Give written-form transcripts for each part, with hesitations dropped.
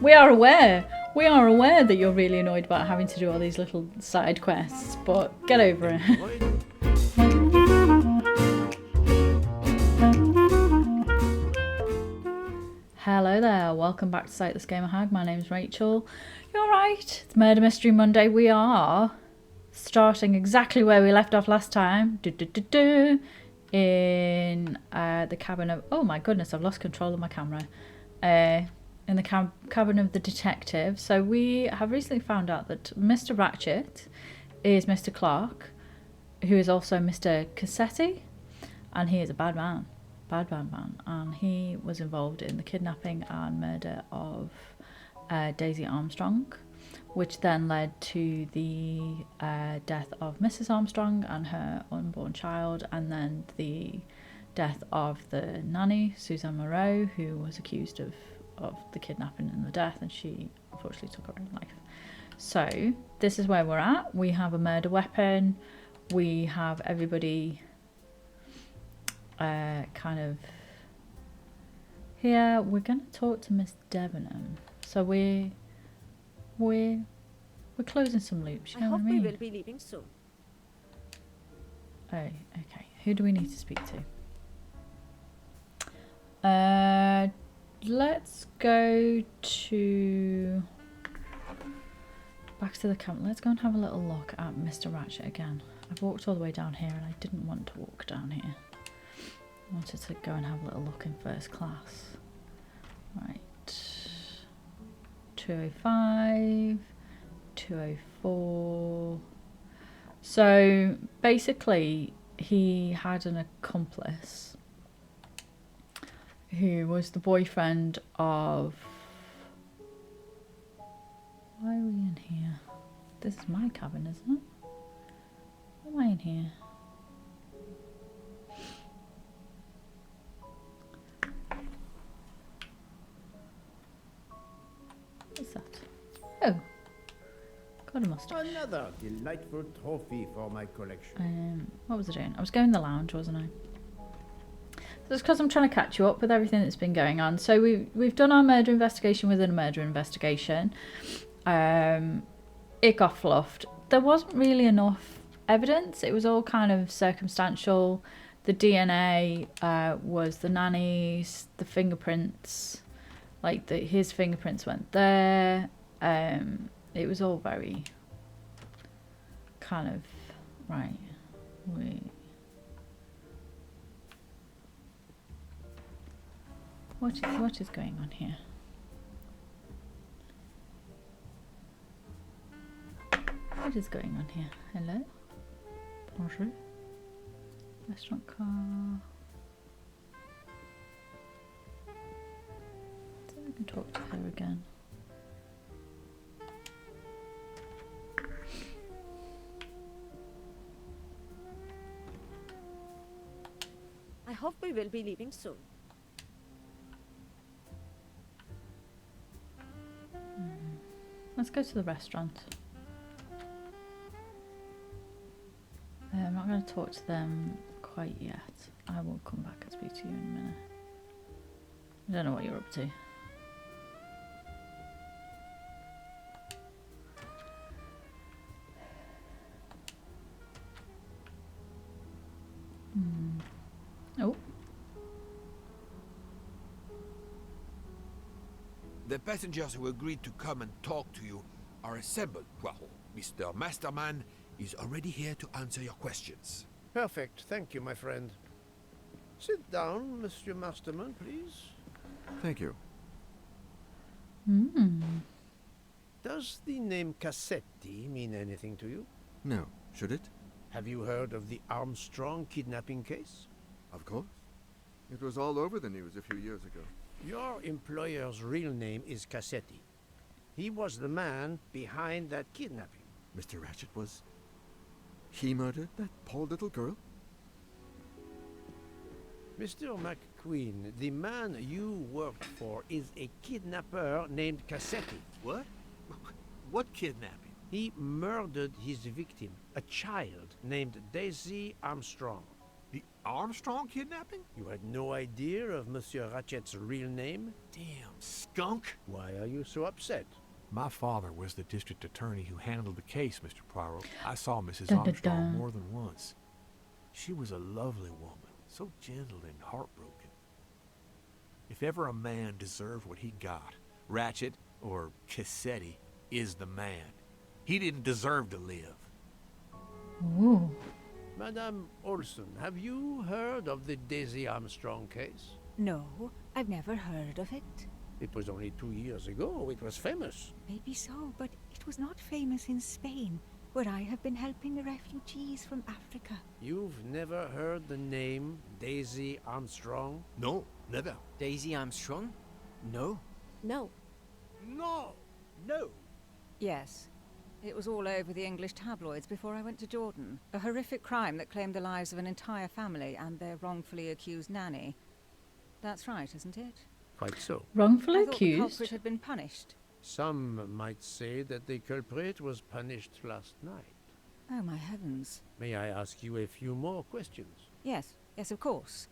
We are aware that you're really annoyed about having to do all these little side quests, but get over it. Hello there, welcome back to Sightless Gamer Hag. My name's Rachel. You're right, it's Murder Mystery Monday. We are starting exactly where we left off last time. In the cabin of... Oh my goodness, I've lost control of my camera. In the cabin of the detective. So we have recently found out that Mr. Ratchet is Mr. Clark, who is also Mr. Cassetti, and he is a bad man, and he was involved in the kidnapping and murder of Daisy Armstrong, which then led to the death of Mrs. Armstrong and her unborn child, and then the death of the nanny, Suzanne Moreau, who was accused of the kidnapping and the death, and she unfortunately took her own life. So this is where we're at. We have a murder weapon. We have everybody kind of here. We're going to talk to Miss Debenham. So we're closing some loops. You know what I mean? We will be leaving soon. Oh, okay. Who do we need to speak to? Let's go to... back to the camp. Let's go and have a little look at Mr. Ratchet again. I've walked all the way down here and I didn't want to walk down here. I wanted to go and have a little look in first class. Right. 205, 204. So basically he had an accomplice who was the boyfriend of... Why are we in here? This is my cabin, isn't it? Why am I in here? What's that? Oh, got a mustache. Another delightful trophy for my collection. What was I doing? I was going in the lounge, wasn't I? That's because I'm trying to catch you up with everything that's been going on. So we've done our murder investigation within a murder investigation. It got fluffed. There wasn't really enough evidence. It was all kind of circumstantial. The DNA was the nanny's, the fingerprints, like his fingerprints went there. It was all very kind of right. What is going on here? What is going on here? Hello? Bonjour. Restaurant car. So I can talk to her again. I hope we will be leaving soon. Let's go to the restaurant. I'm not going to talk to them quite yet. I will come back and speak to you in a minute. I don't know what you're up to. Oh. The passengers who agreed to come and talk to you are assembled. Well, Mr. Masterman is already here to answer your questions. Perfect, thank you, my friend. Sit down, Monsieur Masterman, please. Thank you. Does the name Cassetti mean anything to you? No, should it? Have you heard of the Armstrong kidnapping case? Of course. It was all over the news a few years ago. Your employer's real name is Cassetti. He was the man behind that kidnapping. Mr. Ratchet was... he murdered that poor little girl? Mr. McQueen, the man you worked for is a kidnapper named Cassetti. What? What kidnapping? He murdered his victim, a child named Daisy Armstrong. The Armstrong kidnapping? You had no idea of Monsieur Ratchett's real name? Damn skunk. Why are you so upset? My father was the district attorney who handled the case, Mr. Poirot. I saw Mrs. Dun, dun, Armstrong dun. more than once. She was a lovely woman, so gentle and heartbroken. If ever a man deserved what he got, Ratchett, or Cassetti, is the man. He didn't deserve to live. Ooh. Madame Olson, have you heard of the Daisy Armstrong case? No, I've never heard of it. It was only 2 years ago. It was famous. Maybe so, but it was not famous in Spain, where I have been helping the refugees from Africa. You've never heard the name Daisy Armstrong? No, never. Daisy Armstrong? No. No. No! No. Yes. It was all over the English tabloids before I went to Jordan. A horrific crime that claimed the lives of an entire family and their wrongfully accused nanny. That's right, isn't it? Quite so. Wrongfully I thought the accused? culprit had been punished. Some might say that the culprit was punished last night. Oh, my heavens. May I ask you a few more questions? Yes, of course.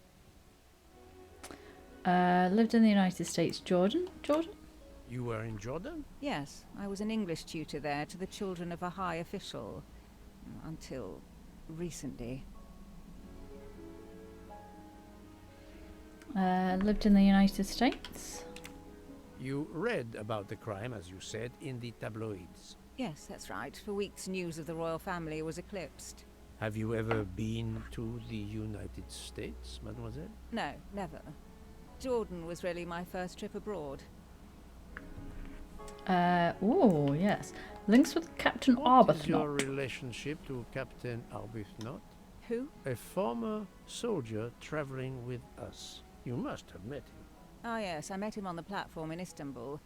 Lived in the United States. Jordan? You were in Jordan? Yes, I was an English tutor there to the children of a high official. Until recently. Lived in the United States. You read about the crime, as you said, in the tabloids. Yes, that's right. For weeks, news of the royal family was eclipsed. Have you ever been to the United States, mademoiselle? No, never. Jordan was really my first trip abroad. Oh, yes. Links with Captain What is your Arbuthnot. relationship to Captain Arbuthnot? Who? A former soldier traveling with us. You must have met him. Ah, yes, I met him on the platform in Istanbul.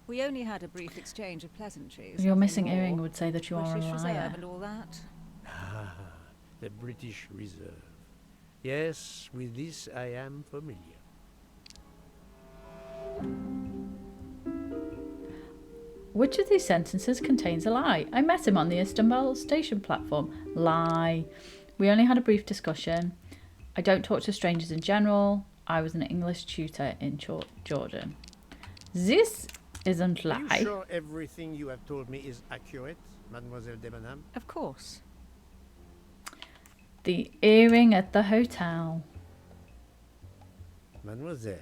We only had a brief exchange of pleasantries. Your nothing missing more. earring would say that you are a British Reserve liar. and all that. Ah, the British Reserve. Yes, with this I am familiar. Which of these sentences contains a lie? I met him on the Istanbul station platform. Lie. We only had a brief discussion. I don't talk to strangers in general. I was an English tutor in Jordan. This isn't Are you lie. sure everything you have told me is accurate, Mademoiselle Debenham? Of course. The earring at the hotel. Mademoiselle,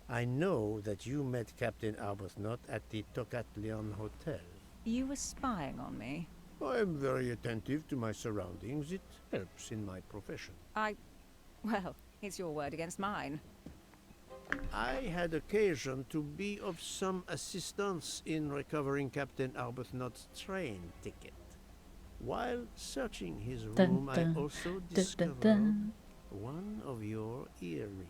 I know that you met Captain Arbuthnot at the Tocat Lyon Hotel. You were spying on me. I am very attentive to my surroundings. It helps in my profession. Well, it's your word against mine. I had occasion to be of some assistance in recovering Captain Arbuthnot's train ticket. While searching his Dun, room, dun, I also dun, discovered dun. one of your earrings.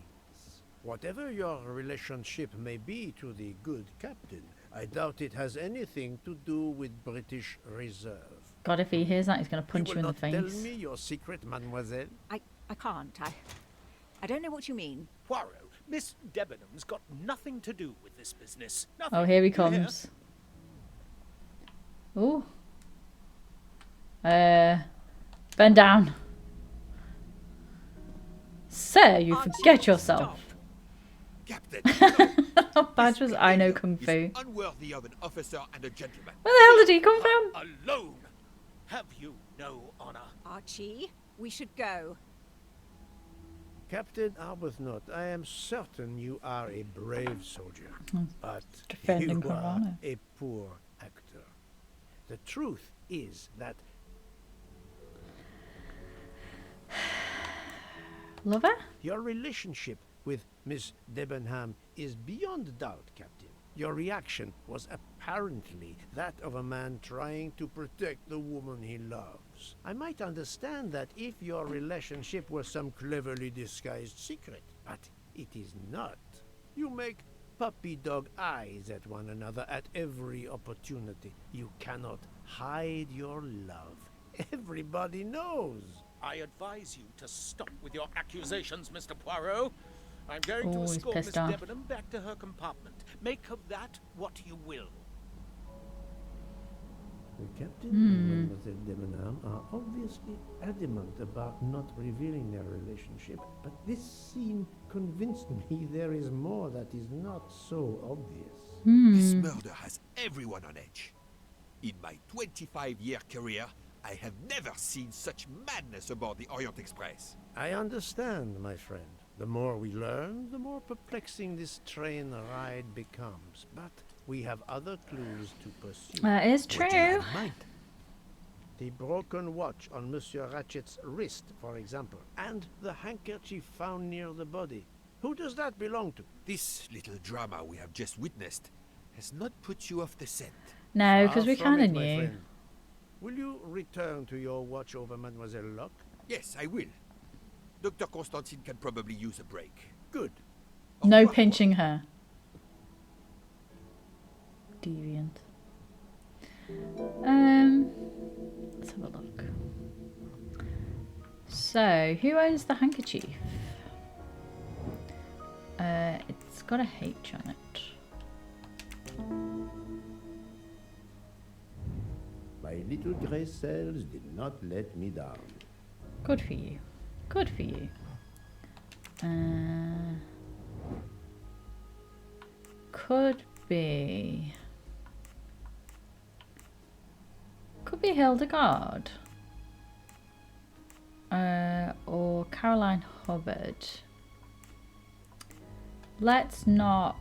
Whatever your relationship may be to the good captain, I doubt it has anything to do with British Reserve. God, if he hears that, he's going to punch you will in the not face. tell me your secret, mademoiselle? I can't. I don't know what you mean. Poirot, Miss Debenham's got nothing to do with this business. Nothing. Oh, here he You hear? comes. Oh. Bend down. Sir, you Archie, forget yourself. Captain! How bad was I know behavior Kung is Fu? unworthy of an officer and a gentleman. Where the hell did he come from? Alone. Have you no honor? Archie, we should go. Captain Arbuthnot, I am certain you are a brave soldier, but defending you are Corona. a poor actor. The truth is that Lover? your relationship with Miss Debenham is beyond doubt, Captain. Your reaction was apparently that of a man trying to protect the woman he loves. I might understand that if your relationship were some cleverly disguised secret, but it is not. You make puppy dog eyes at one another at every opportunity. You cannot hide your love. Everybody knows. I advise you to stop with your accusations, Mr. Poirot. I'm going to Oh, he's escort Miss pissed off. Debenham back to her compartment. Make of that what you will. We Captain and Mademoiselle Debenham are obviously adamant about not revealing their relationship, but this scene convinced me there is more that is not so obvious. This murder has everyone on edge. In my 25-year career, I have never seen such madness aboard the Orient Express. I understand, my friend. The more we learn, the more perplexing this train ride becomes. But we have other clues to pursue. That is What do you true. have in mind? The broken watch on Monsieur Ratchet's wrist, for example, and the handkerchief found near the body. Who does that belong to? This little drama we have just witnessed has not put you off the scent. No, because we Far from kind of it, my knew. friend. Will you return to your watch over Mademoiselle Locke? Yes, I will. Dr. Constantine can probably use a break. Good. Au No revoir. pinching her. Deviant. Let's have a look. So, who owns the handkerchief? It's got a H on it. My little grey cells did not let me down. Good for you. Good for you. Could be Hildegard. Or Caroline Hubbard. Let's not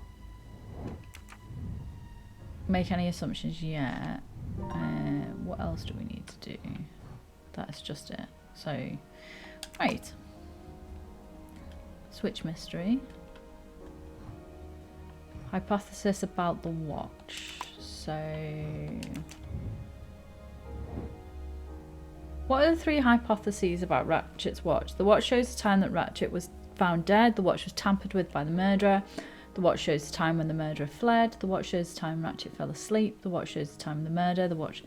make any assumptions yet. What else do we need to do? That's just it. So, right. Switch mystery. Hypothesis about the watch. So, what are the three hypotheses about Ratchet's watch? The watch shows the time that Ratchet was found dead. The watch was tampered with by the murderer. The watch shows the time when the murderer fled. The watch shows the time Ratchet fell asleep. The watch shows the time of the murder. The watch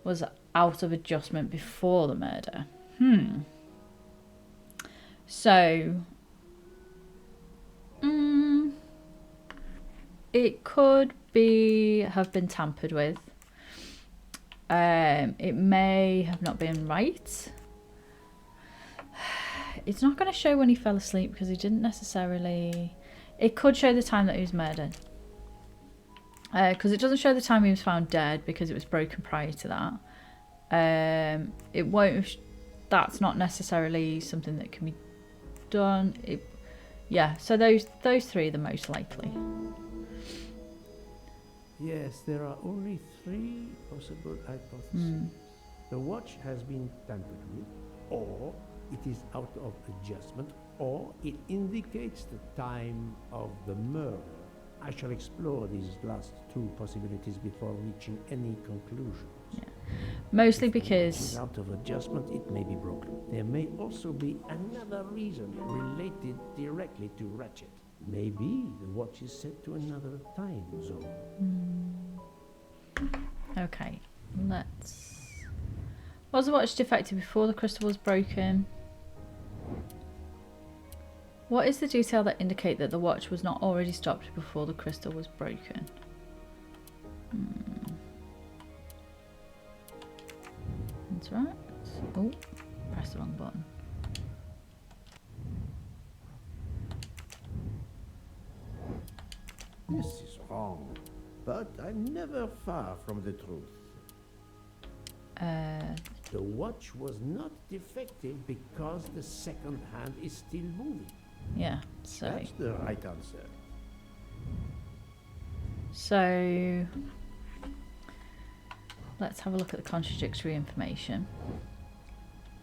was out of adjustment before the murder. So, it could have been tampered with. It may have not been right. It's not going to show when he fell asleep because he didn't necessarily... It could show the time that he was murdered. Because it doesn't show the time he was found dead because it was broken prior to that. It won't... That's not necessarily something that can be done. Yeah, so those three are the most likely. Yes, there are only three possible hypotheses. The watch has been tampered with, or it is out of adjustment, or it indicates the time of the murder. I shall explore these last two possibilities before reaching any conclusions. Yeah. Mostly If the watch because... is out of adjustment, it may be broken. There may also be another reason related directly to Ratchet. Maybe the watch is set to another time zone. Okay, Was the watch defective before the crystal was broken? What is the detail that indicate that the watch was not already stopped before the crystal was broken? That's right. Oh, press the wrong button. This is wrong, but I'm never far from the truth. The watch was not defective because the second hand is still moving. Yeah, so... That's the right answer. So... Let's have a look at the contradictory information.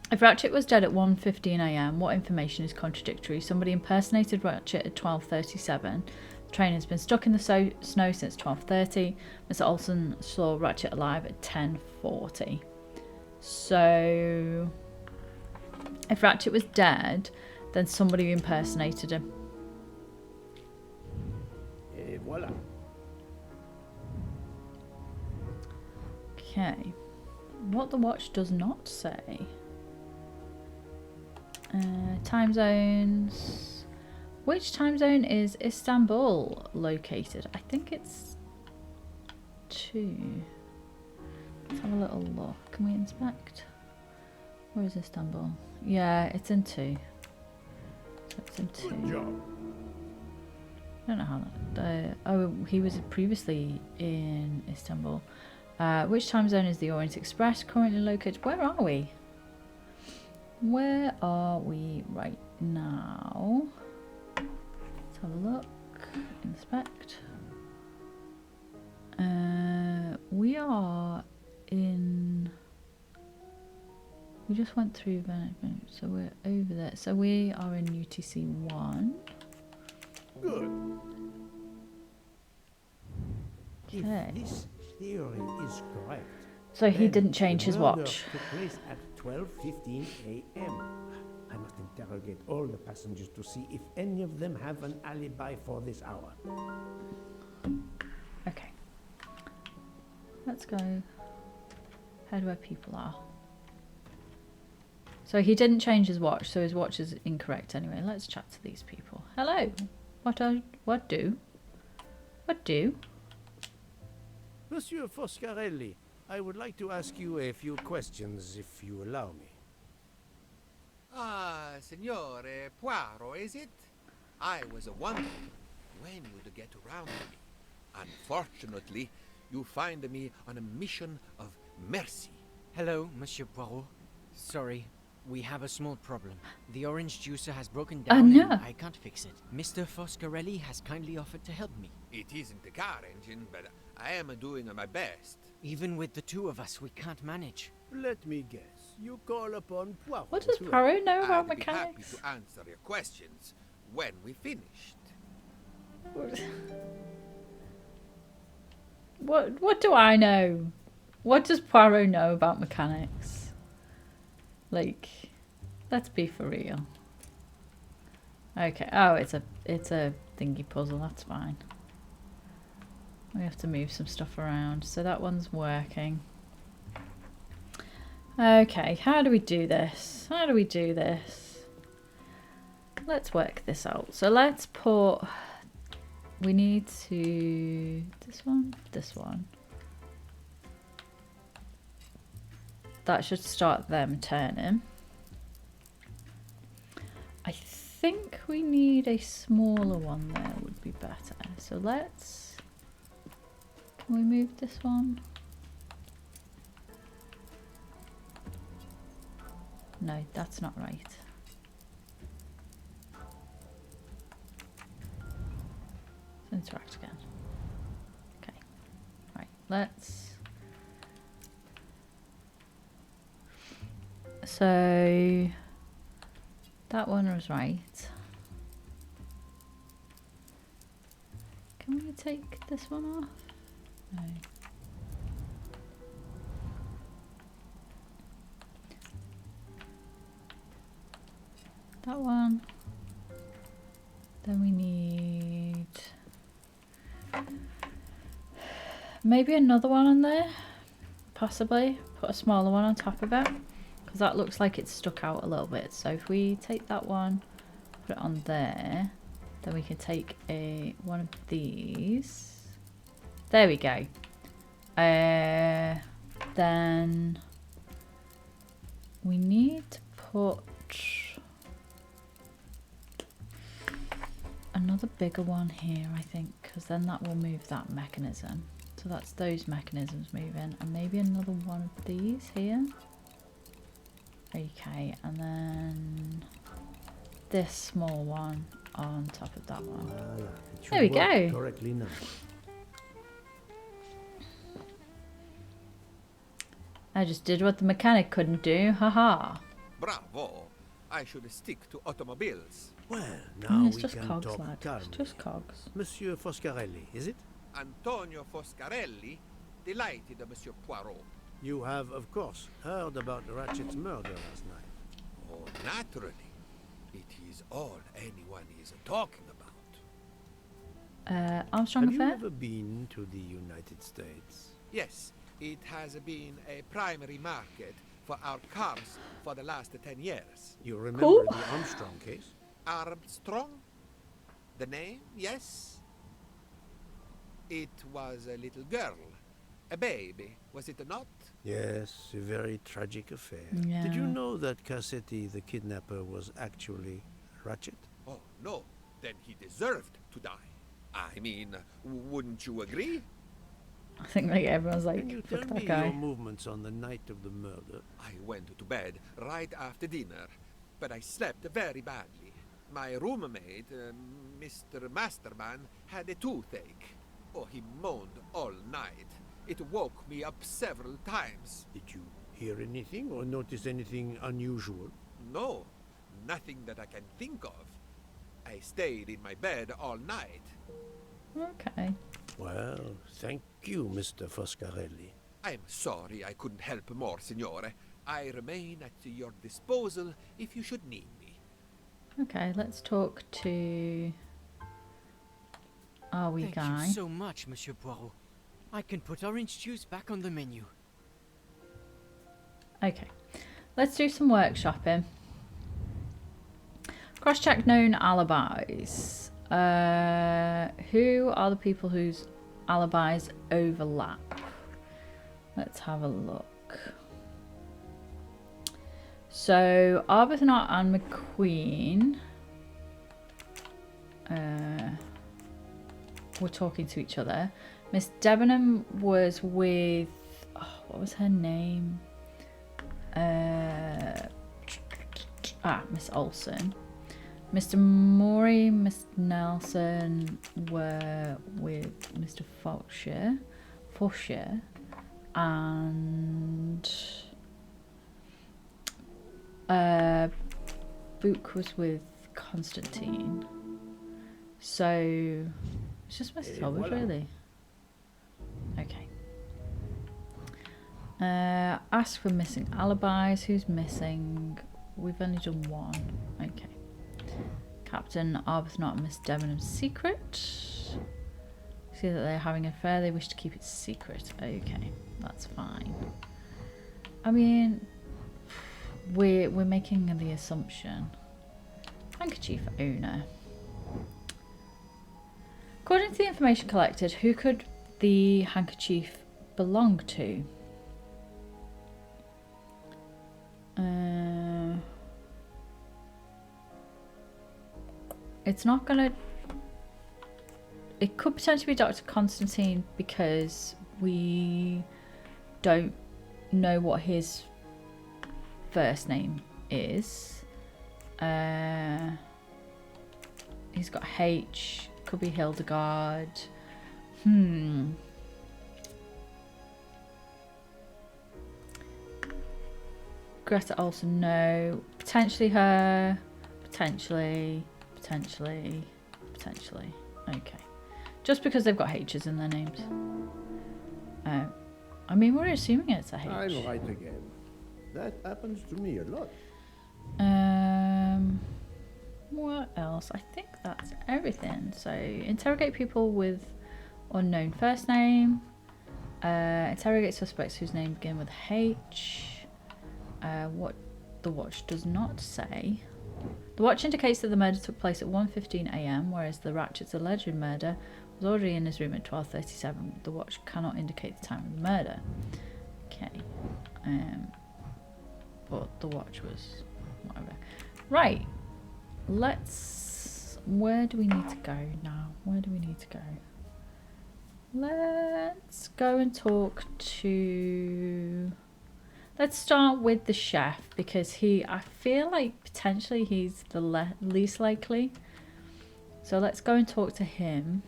If Ratchet was dead at 1:15 AM, what information is contradictory? Somebody impersonated Ratchet at 12:37. The train has been stuck in the snow since 12:30. Mr. Olsen saw Ratchet alive at 10:40. So, if Ratchet was dead, then somebody impersonated him. Et voilà. Okay. What the watch does not say. Time zones. Which time zone is Istanbul located? I think it's 2. Let's have have a little look. Can we inspect? Where is Istanbul? Yeah, it's in 2. So it's in 2. Good job. I don't know how that... oh, he was previously in Istanbul. Which time zone is the Orient Express currently located? Where are we? Where are we right now? Let's have a look. Inspect. We are in... We just went through Venice, so we're over there. So we are in UTC 1. Good. Okay. If this theory is correct, So he then didn't change the his murder watch. took place at 12:15 a.m. I must interrogate all the passengers to see if any of them have an alibi for this hour. Okay. Let's go head where people are. So he didn't change his watch, so his watch is incorrect anyway. Let's chat to these people. Hello. What do? Monsieur Foscarelli, I would like to ask you a few questions, if you allow me. Ah, Signore Poirot, is it? I was wondering when you'd get around to me. Unfortunately, you find me on a mission of mercy. Hello, Monsieur Poirot. Sorry, we have a small problem. The orange juicer has broken down no. and I can't fix it. Mr. Foscarelli has kindly offered to help me. It isn't the car engine, but I am doing my best. Even with the 2 of us, we can't manage. Let me guess. You call upon Poirot. What does to Poirot know about I'd be happy mechanics? to answer your questions when we finished. What do I know? What does Poirot know about mechanics? Like, let's be for real. Okay. Oh, it's a thingy puzzle. That's fine. We have to move some stuff around. So that one's working. Okay, how do we do this? Let's work this out. So let's put... We need to... This one. That should start them turning. I think we need a smaller one there would be better. So let's... Can we move this one? No, that's not right. Let's interact again. Okay. Right, let's... So... That one was right. Can we take this one off? No. That one. Then we need maybe another one on there. Possibly put a smaller one on top of it, because that looks like it's stuck out a little bit. So if we take that one, put it on there, then we can take one of these. There we go. Then we need to put another bigger one here, I think, because then that will move that mechanism. So that's those mechanisms moving, and maybe another one of these here. Okay, and then this small one on top of that one. There we go. Correctly now. I just did what the mechanic couldn't do. Haha. Bravo! I should stick to automobiles. Well, now It's we just can cogs, talk lad. calmly. It's just cogs. Monsieur Foscarelli, is it? Antonio Foscarelli, delighted, Monsieur Poirot. You have, of course, heard about Ratchet's murder last night. Oh, naturally. It is all anyone is talking about. Armstrong Have you affair? ever been to the United States? Yes, it has been a primary market for our cars for the last 10 years. You remember Cool. the Armstrong case? Armstrong? The name, yes. It was a little girl. A baby, was it not? Yes, a very tragic affair. Yeah. Did you know that Cassetti, the kidnapper, was actually Ratchet? Oh, no. Then he deserved to die. I mean, wouldn't you agree? I think like everyone's like, Can you tell fuck me that guy. your movements on the night of the murder? I went to bed right after dinner, but I slept very badly. My roommate, Mr. Masterman, had a toothache. Oh, he moaned all night. It woke me up several times. Did you hear anything or notice anything unusual? No, nothing that I can think of. I stayed in my bed all night. Okay. Well, thank you, Mr. Foscarelli. I'm sorry I couldn't help more, Signore. I remain at your disposal if you should need me. Okay, let's talk to our wee Thank guy. you so much, Monsieur Poirot. I can put orange juice back on the menu. Okay, let's do some workshopping. Cross-check known alibis. Who are the people whose alibis overlap? Let's have a look. So Arbuthnot and McQueen were talking to each other. Miss Debenham was with, oh, what was her name? Miss Olsen. Mr. Maury, Miss Nelson were with Mr. Faucher, and Book was with Constantine. So it's just Mrs. Hubbard, really. Okay. Ask for missing alibis. Who's missing? We've only done one. Okay. Captain Arbuthnot and Miss Debenham's secret. See that they're having an affair. They wish to keep it secret. Okay, that's fine. I mean, we're making the assumption. Handkerchief owner. According to the information collected, who could the handkerchief belong to? It's not gonna... It could potentially be Dr. Constantine because we don't know what his first name is. He's got H. Could be Hildegard. Greta Olsen, no. Potentially her. Potentially. Okay. Just because they've got H's in their names. I mean, we're assuming it's a H. I'm right again. That happens to me a lot. What else? I think that's everything. So, interrogate people with unknown first name. Interrogate suspects whose name begin with H. What the watch does not say. The watch indicates that the murder took place at 1:15 AM, whereas the Ratchet's alleged murder was already in his room at 12:37. The watch cannot indicate the time of the murder. Okay. But the watch was whatever. Right. Where do we need to go now? Where do we need to go? Let's go and talk to... Let's start with the chef because I feel like potentially he's the least likely. So let's go and talk to him.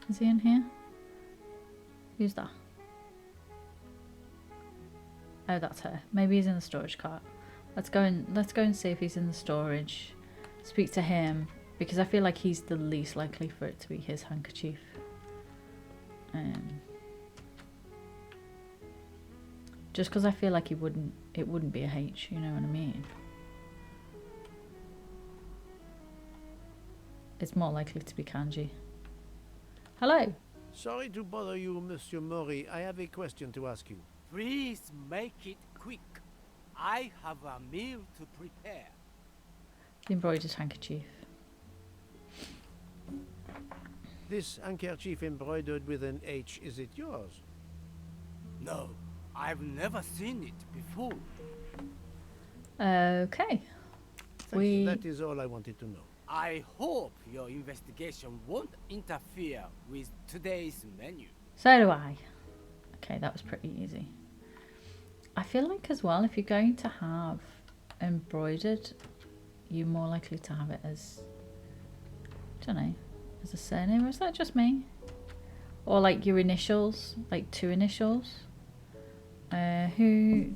Is he in here? Who's that? Oh, that's her. Maybe he's in the storage cart. Let's go and see if he's in the storage. Speak to him. Because I feel like he's the least likely for it to be his handkerchief. Just because I feel like it wouldn't be a H, you know what I mean? It's more likely to be kanji. Hello. Sorry to bother you, Monsieur Maury. I have a question to ask you. Please make it quick. I have a meal to prepare. The embroidered handkerchief. This handkerchief embroidered with an H, is it yours? No, I've never seen it before. Okay. Thanks, that is all I wanted to know. I hope your investigation won't interfere with today's menu. So do I. Okay, that was pretty easy. I feel like as well, if you're going to have embroidered, you're more likely to have it as, I don't know, as a surname, or is that just me? Or like your initials, like 2 initials. Who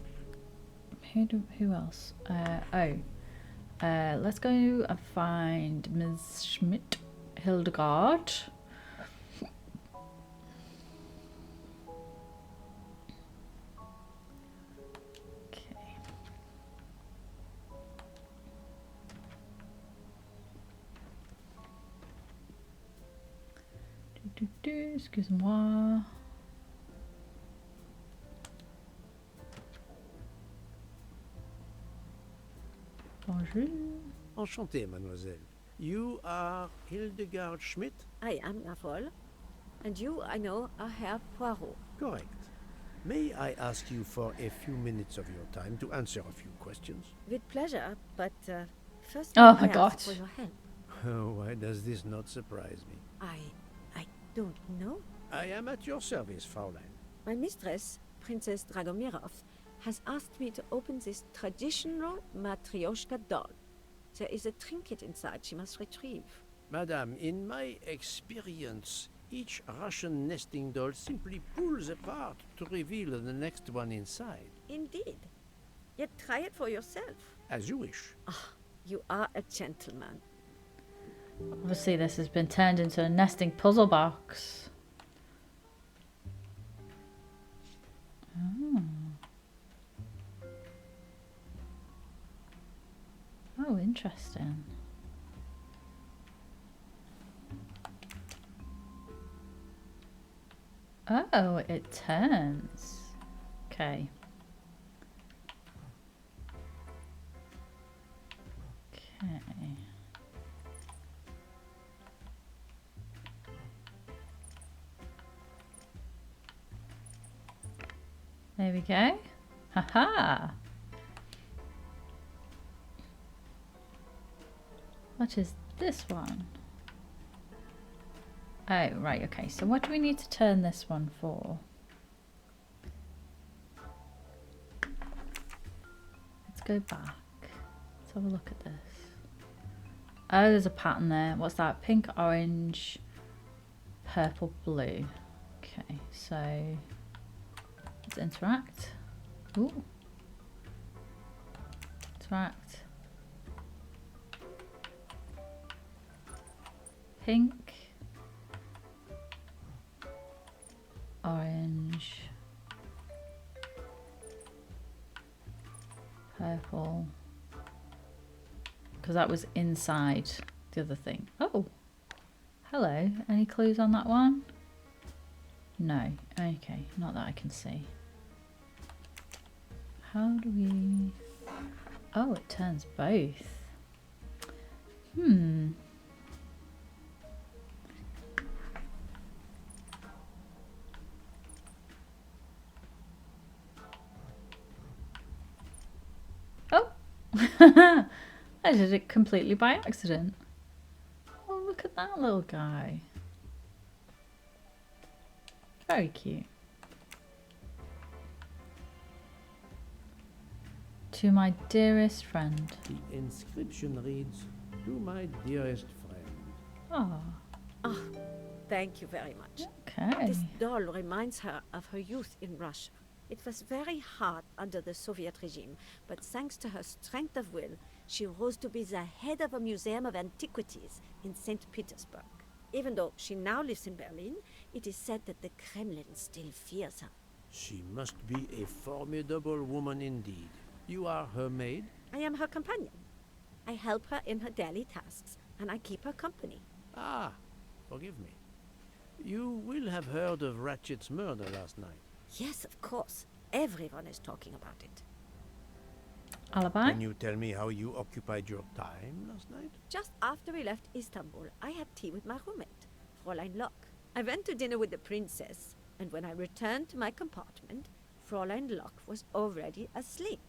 else? Let's go and find Ms. Schmidt Hildegard. Okay. Excuse-moi. Bonjour. Enchanté, mademoiselle. You are Hildegard Schmidt? I am Nafol. And you, I know, are Herr Poirot. Correct. May I ask you for a few minutes of your time to answer a few questions? With pleasure, but first Oh I my ask God. for your help. Why does this not surprise me? I don't know. I am at your service, Fraulein. My mistress, Princess Dragomirov, has asked me to open this traditional Matryoshka doll. There is a trinket inside she must retrieve. Madame, in my experience, each Russian nesting doll simply pulls apart to reveal the next one inside. Indeed. Yet try it for yourself. As you wish. Ah, you are a gentleman. Obviously this has been turned into a nesting puzzle box. Oh. Oh, interesting. Oh, it turns. Okay. Okay. There we go. Haha. What is this one? Oh, right, okay. So what do we need to turn this one for? Let's go back. Let's have a look at this. Oh, there's a pattern there. What's that? Pink, orange, purple, blue. Okay, so let's interact. Ooh. Interact. Pink, orange, purple, because that was inside the other thing. Oh, hello. Any clues on that one? No. Okay, not that I can see. How do we... Oh, it turns both. Oh! I did it completely by accident. Oh, look at that little guy. Very cute. To my dearest friend. The inscription reads, "To my dearest friend." Oh, Ah, thank you very much. okay. This doll reminds her of her youth in Russia. It was very hard under the Soviet regime, but thanks to her strength of will, she rose to be the head of a museum of antiquities in St. Petersburg. Even though she now lives in Berlin, it is said that the Kremlin still fears her. She must be a formidable woman indeed. You are her maid? I am her companion. I help her in her daily tasks, and I keep her company. Ah, forgive me. You will have heard of Ratchet's murder last night. Yes, of course. Everyone is talking about it. Alibi? Can you tell me how you occupied your time last night? Just after we left Istanbul, I had tea with my roommate, Fräulein Locke. I went to dinner with the princess, and when I returned to my compartment, Fräulein Locke was already asleep.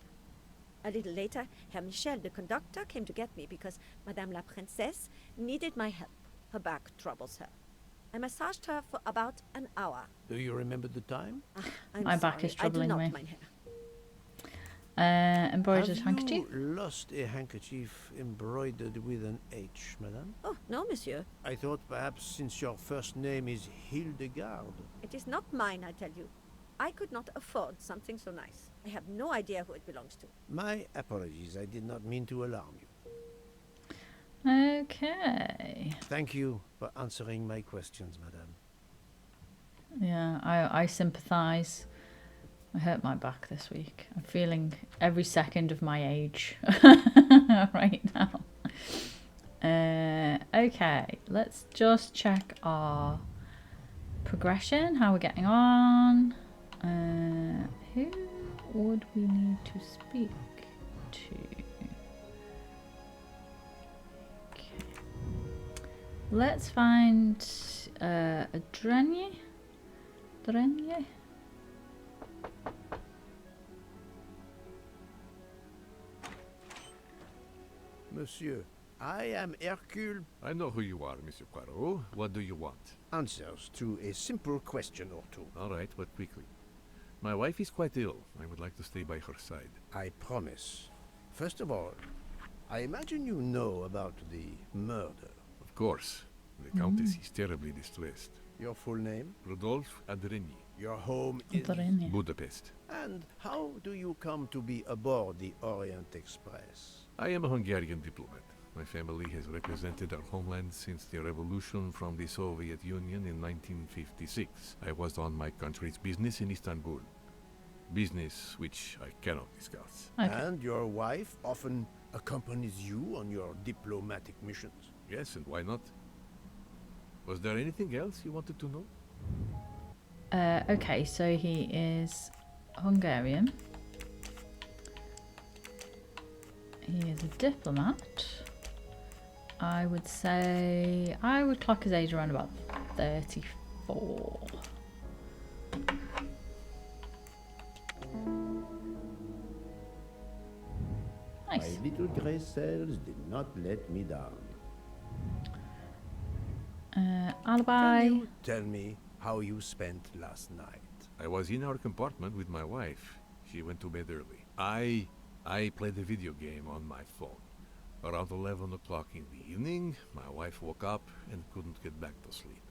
A little later, Herr Michel, the conductor, came to get me because Madame la Princesse needed my help. Her back troubles her. I massaged her for about an hour. Do you remember the time? I'm My back sorry, is troubling I do me. not mind her. Embroidered Have handkerchief? you lost a handkerchief embroidered with an H, madame? Oh, no, monsieur. I thought perhaps since your first name is Hildegard. It is not mine, I tell you. I could not afford something so nice. I have no idea who it belongs to. My apologies, I did not mean to alarm you. Okay. Thank you for answering my questions, madame. Yeah, I sympathise. I hurt my back this week. I'm feeling every second of my age right now. Okay, let's just check our progression, how we're getting on. Who would we need to speak to? Okay. Let's find a Drenye. Drenye? Monsieur, I am Hercule. I know who you are, Monsieur Poirot. What do you want? Answers to a simple question or two. All right, but quickly. My wife is quite ill. I would like to stay by her side. I promise. First of all, I imagine you know about the murder. Of course. The Countess is terribly distressed. Your full name? Rodolphe Adreny, Your home is... Drenye. Budapest. And how do you come to be aboard the Orient Express? I am a Hungarian diplomat. My family has represented our homeland since the revolution from the Soviet Union in 1956. I was on my country's business in Istanbul. Business which I cannot discuss. Okay. And your wife often accompanies you on your diplomatic missions? Yes, and why not? Was there anything else you wanted to know? Okay, so he is Hungarian. He is a diplomat. I would say I would clock his age around about 34. Nice. My little grey cells did not let me down. Alibi. Can you tell me how you spent last night? I was in our compartment with my wife. She went to bed early. I played a video game on my phone. Around 11 o'clock in the evening, my wife woke up and couldn't get back to sleep.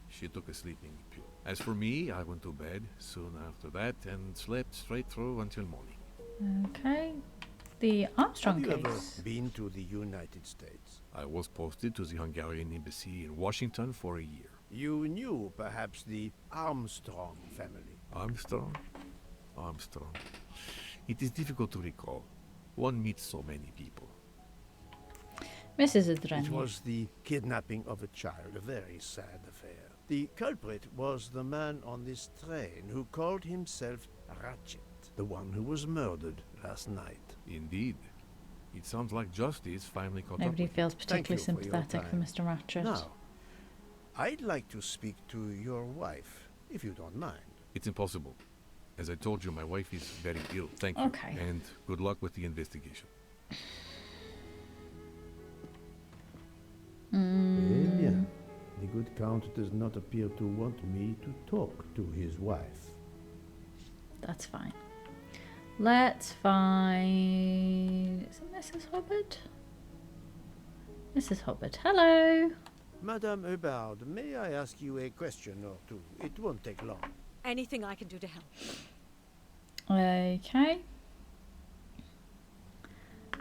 She took a sleeping pill. As for me, I went to bed soon after that and slept straight through until morning. Okay. The Armstrong Have you ever case. been to the United States? I was posted to the Hungarian embassy in Washington for a year. You knew perhaps the Armstrong family. Armstrong? Armstrong. It is difficult to recall. One meets so many people. Mrs. It Adreny. was the kidnapping of a child, a very sad affair. The culprit was the man on this train who called himself Rachell, the one who was murdered last night. Indeed. It sounds like justice finally caught Nobody up with feels Thank particularly you for your sympathetic for time. Mr. Ratchet. Now, I'd like to speak to your wife, if you don't mind. It's impossible. As I told you, my wife is very ill. Thank you. Okay. And good luck with the investigation. Eh bien. The good count does not appear to want me to talk to his wife. That's fine. Let's find... Is it Mrs. Hubbard? Mrs. Hubbard. Hello. Madame Hubbard, may I ask you a question or two? It won't take long. Anything I can do to help. Okay.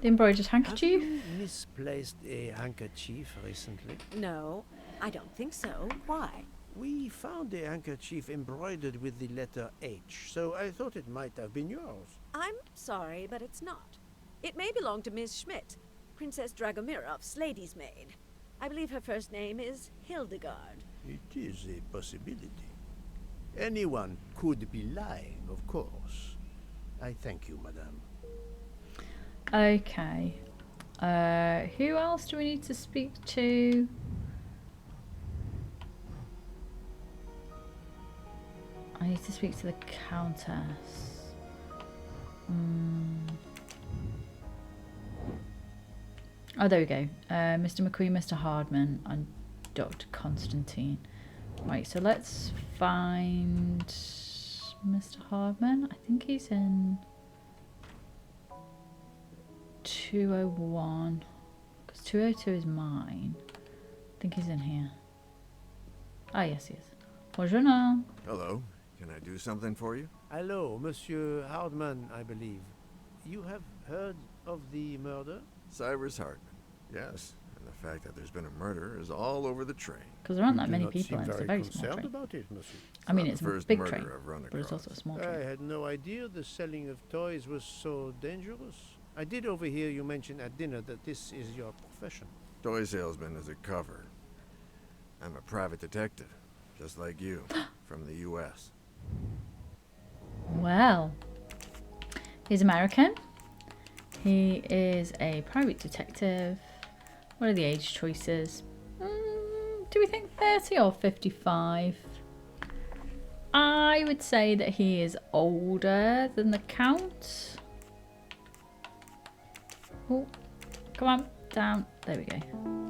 The embroidered Have handkerchief. you misplaced a handkerchief recently? No, I don't think so. Why? We found a handkerchief embroidered with the letter H, so I thought it might have been yours. I'm sorry, but it's not. It may belong to Miss Schmidt, Princess Dragomirov's lady's maid. I believe her first name is Hildegard. It is a possibility. Anyone could be lying, of course. I thank you, madame. Okay. Who else do we need to speak to? I need to speak to the Countess. Oh, there we go. Mr. McQueen, Mr. Hardman, and Dr. Constantine. Right, so let's find Mr. Hardman. I think he's in 201. Because 202 is mine. I think he's in here. Ah, yes, he is. Bonjour. Hello. Can I do something for you? Hello, Monsieur Hardman, I believe. You have heard of the murder? Cyrus Hardman. Yes. And the fact that there's been a murder is all over the train. Because there aren't that many people in it. It's a very small train. About it, monsieur. I mean, it's a big train, I've run but it's also a small train. I had no idea the selling of toys was so dangerous. I did overhear you mention at dinner that this is your profession. Toy salesman is a cover. I'm a private detective, just like you, from the U.S. Well, he's American. He is a private detective. What are the age choices? Do we think 30 or 55? I would say that he is older than the Count. Oh, come on, down. There we go.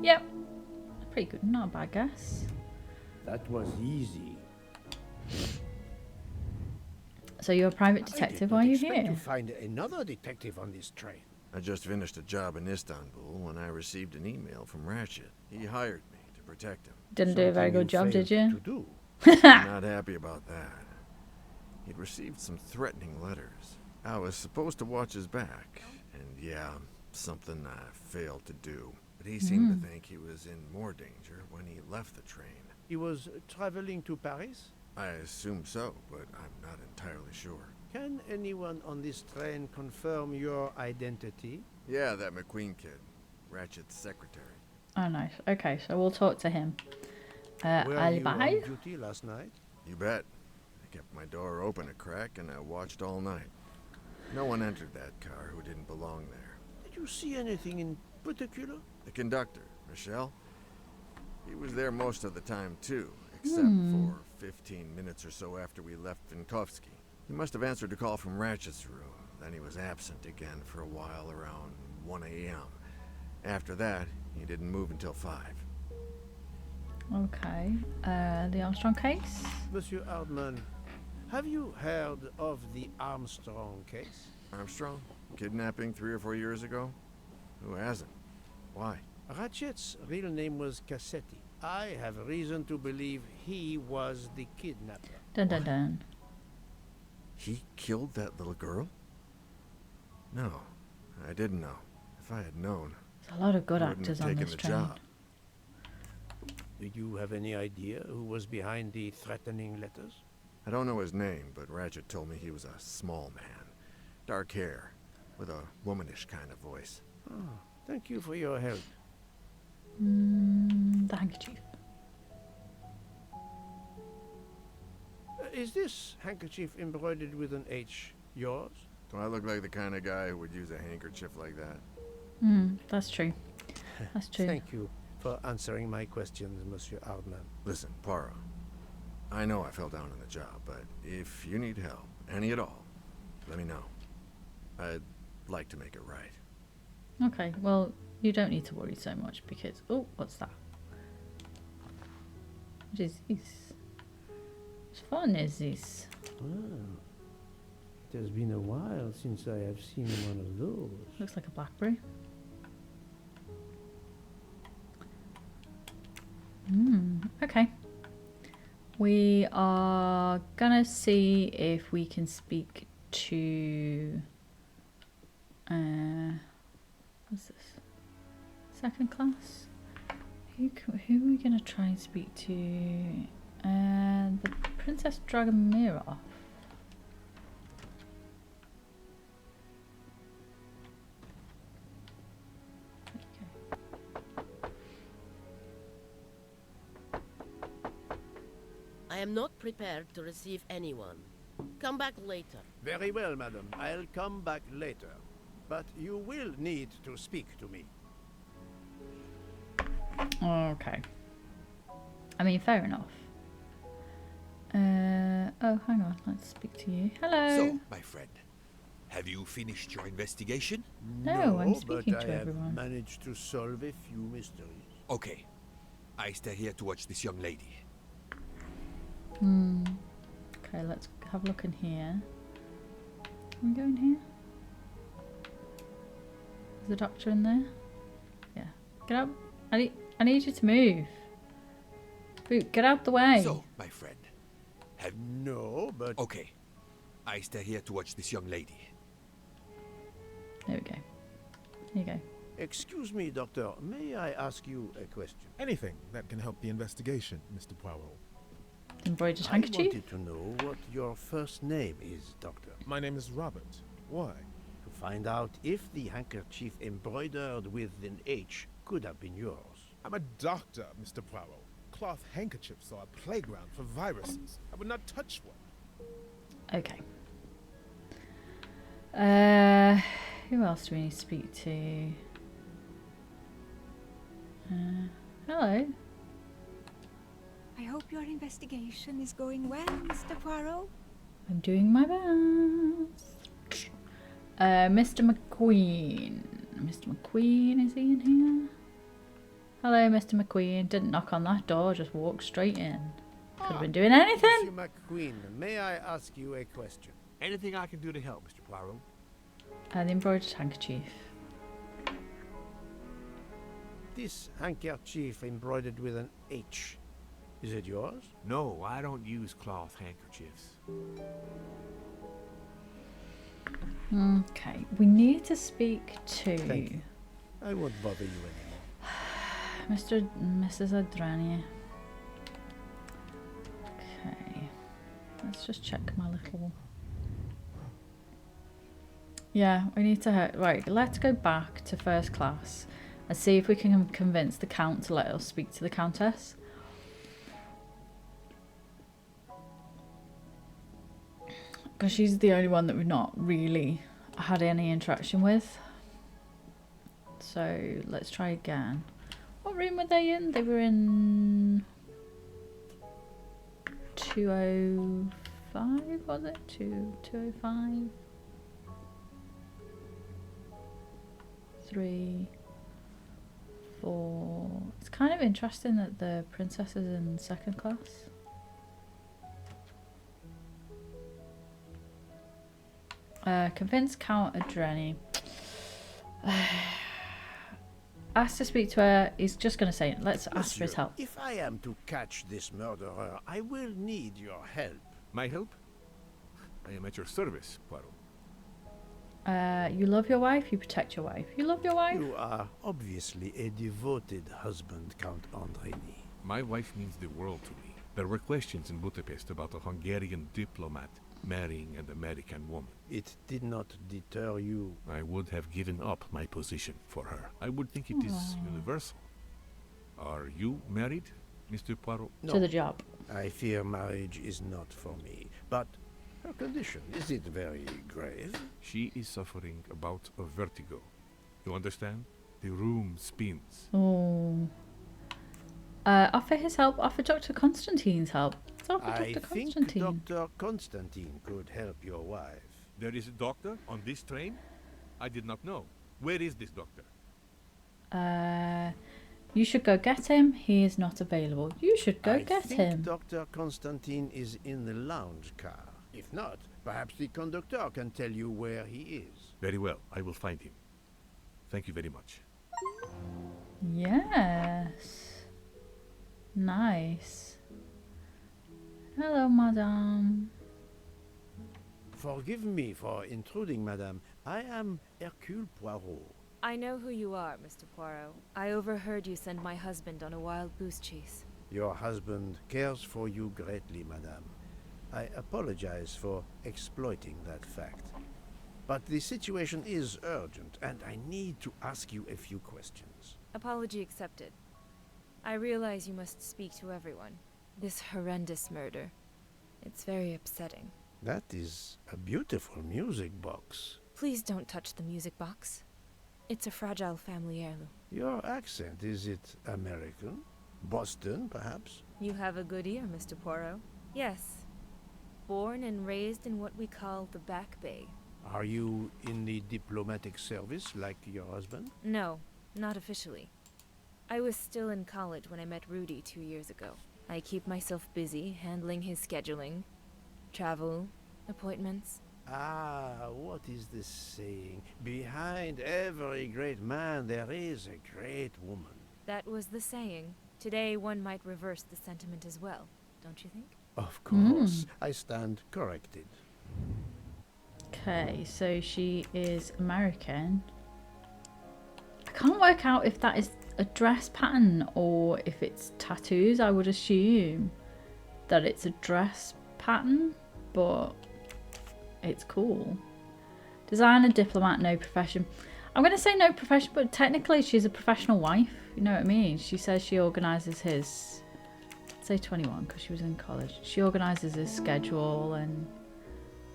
Yep. Pretty good, not a bad guess. That was easy. So you're a private detective, why are you here? To find another detective on this train. I just finished a job in Istanbul when I received an email from Rachell. He hired me to protect him. Didn't do a very good job, did you? I'm not happy about that. He'd received some threatening letters. I was supposed to watch his back, and yeah, something I failed to do. But he seemed to think he was in more danger when he left the train. He was traveling to Paris? I assume so, but I'm not entirely sure. Can anyone on this train confirm your identity? Yeah, that McQueen kid. Ratchet's secretary. Oh, nice. Okay, so we'll talk to him. Were you alibi? on duty last night? You bet. I kept my door open a crack and I watched all night. No one entered that car who didn't belong there. Did you see anything in particular? The conductor, Rachell. He was there most of the time too, except for 15 minutes or so after we left Vinkovsky. He must have answered a call from Ratchet's room. Then he was absent again for a while around 1 a.m. After that, he didn't move until 5. Okay. The Armstrong case? Monsieur Hardman, have you heard of the Armstrong case? Armstrong? Kidnapping 3 or 4 years ago? Who hasn't? Why? Ratchet's real name was Cassetti. I have reason to believe he was the kidnapper. Dun dun dun. He killed that little girl? No, I didn't know. If I had known, there's a lot of good I wouldn't actors have on taken this the train. job. Do you have any idea who was behind the threatening letters? I don't know his name, but Ratchet told me he was a small man. Dark hair, with a womanish kind of voice. Oh, thank you for your help. The handkerchief. Is this handkerchief embroidered with an H yours? Do I look like the kind of guy who would use a handkerchief like that? That's true. That's true. Thank you for answering my questions, Monsieur Hardman. Listen, Poirot. I know I fell down on the job, but if you need help, any at all, let me know. I'd like to make it right. Okay, well, you don't need to worry so much because... Oh, what's that? What is this? What fun is this? Ah, it has been a while since I have seen one of those. Looks like a blackberry. Okay. We are gonna see if we can speak to... what's this? Second class? Who are we gonna try and speak to? The Princess Dragomirov. I am not prepared to receive anyone. Come back later. Very well, madam. I'll come back later. but you will need to speak to me. Okay. I mean, fair enough. Oh, hang on. Let's speak to you. Hello. So, my friend, have you finished your investigation? No, I'm speaking but to I everyone. have managed to solve a few mysteries. Okay. I stay here to watch this young lady. Okay, let's have a look in here. Can we go in here? Is the doctor in there? Yeah. Get up. I need you to move. Boot, get out the way. So, my friend, have... No, but... Okay. I stay here to watch this young lady. There we go. Here you go. Excuse me, Doctor. May I ask you a question? Anything that can help the investigation, Mr. Poirot. Embroidered I handkerchief? wanted to know what your first name is, Doctor. My name is Robert. Why? To find out if the handkerchief embroidered with an H could have been yours. I'm a doctor, Mr. Poirot. Cloth handkerchiefs are a playground for viruses. I would not touch one. Okay. Who else do we need to speak to? Hello. I hope your investigation is going well, Mr. Poirot. I'm doing my best. Mr. McQueen. Mr. McQueen, is he in here? Hello, Mr. McQueen. Didn't knock on that door, just walked straight in. Could have been doing anything. Monsieur McQueen, may I ask you a question? Anything I can do to help, Mr. Poirot? The embroidered handkerchief. This handkerchief embroidered with an H. Is it yours? No, I don't use cloth handkerchiefs. Okay, we need to speak to Thank you. I won't bother you anymore. Mr. and Mrs. Adrania. Okay, let's just check my little... Yeah, we need to... Right, let's go back to first class and see if we can convince the Count to let us speak to the Countess. Because she's the only one that we've not really had any interaction with. So let's try again. What room were they in? They were in 205, was it? 205? 3, 4. It's kind of interesting that the princess is in second class. Convince Count Adreni. Ask to speak to her. He's just going to say it. Let's ask for his help. If I am to catch this murderer, I will need your help. My help? I am at your service, Poirot. You love your wife, you protect your wife. You love your wife? You are obviously a devoted husband, Count Andreni. My wife means the world to me. There were questions in Budapest about a Hungarian diplomat marrying an American woman. It did not deter you. I would have given up my position for her. I would think it is universal. Are you married, Mr. Poirot? No. To the job. I fear marriage is not for me. But her condition, is it very grave? She is suffering a bout of vertigo. You understand? The room spins. Oh. Offer his help. Offer Dr. Constantine's help. Offer I Dr. think Constantine. Dr. Constantine could help your wife. There is a doctor on this train? I did not know. Where is this doctor? You should go get him. He is not available. You should go get I think him. Dr. Constantine is in the lounge car. If not, perhaps the conductor can tell you where he is. Very well. I will find him. Thank you very much. Yes. Nice. Hello, madame. Forgive me for intruding, madame. I am Hercule Poirot. I know who you are, Mr. Poirot. I overheard you send my husband on a wild goose chase. Your husband cares for you greatly, madame. I apologize for exploiting that fact. But the situation is urgent, and I need to ask you a few questions. Apology accepted. I realize you must speak to everyone. This horrendous murder. It's very upsetting. That is a beautiful music box. Please don't touch the music box. It's a fragile family heirloom. Your accent, is it American? Boston, perhaps? You have a good ear, Mr. Poirot. Yes. Born and raised in what we call the Back Bay. Are you in the diplomatic service like your husband? No, not officially. I was still in college when I met Rudy 2 years ago. I keep myself busy handling his scheduling, travel, appointments. Ah, what is the saying? Behind every great man there is a great woman. That was the saying. Today one might reverse the sentiment as well, don't you think? Of course, I stand corrected. Okay, so she is American. I can't work out if that is a dress pattern or if it's tattoos. I would assume that it's a dress pattern, but it's cool. Designer, diplomat, no profession. I'm going to say no profession, but technically she's a professional wife. You know what I mean? She says she organises his... Let's say 21 because she was in college. She organises his schedule and...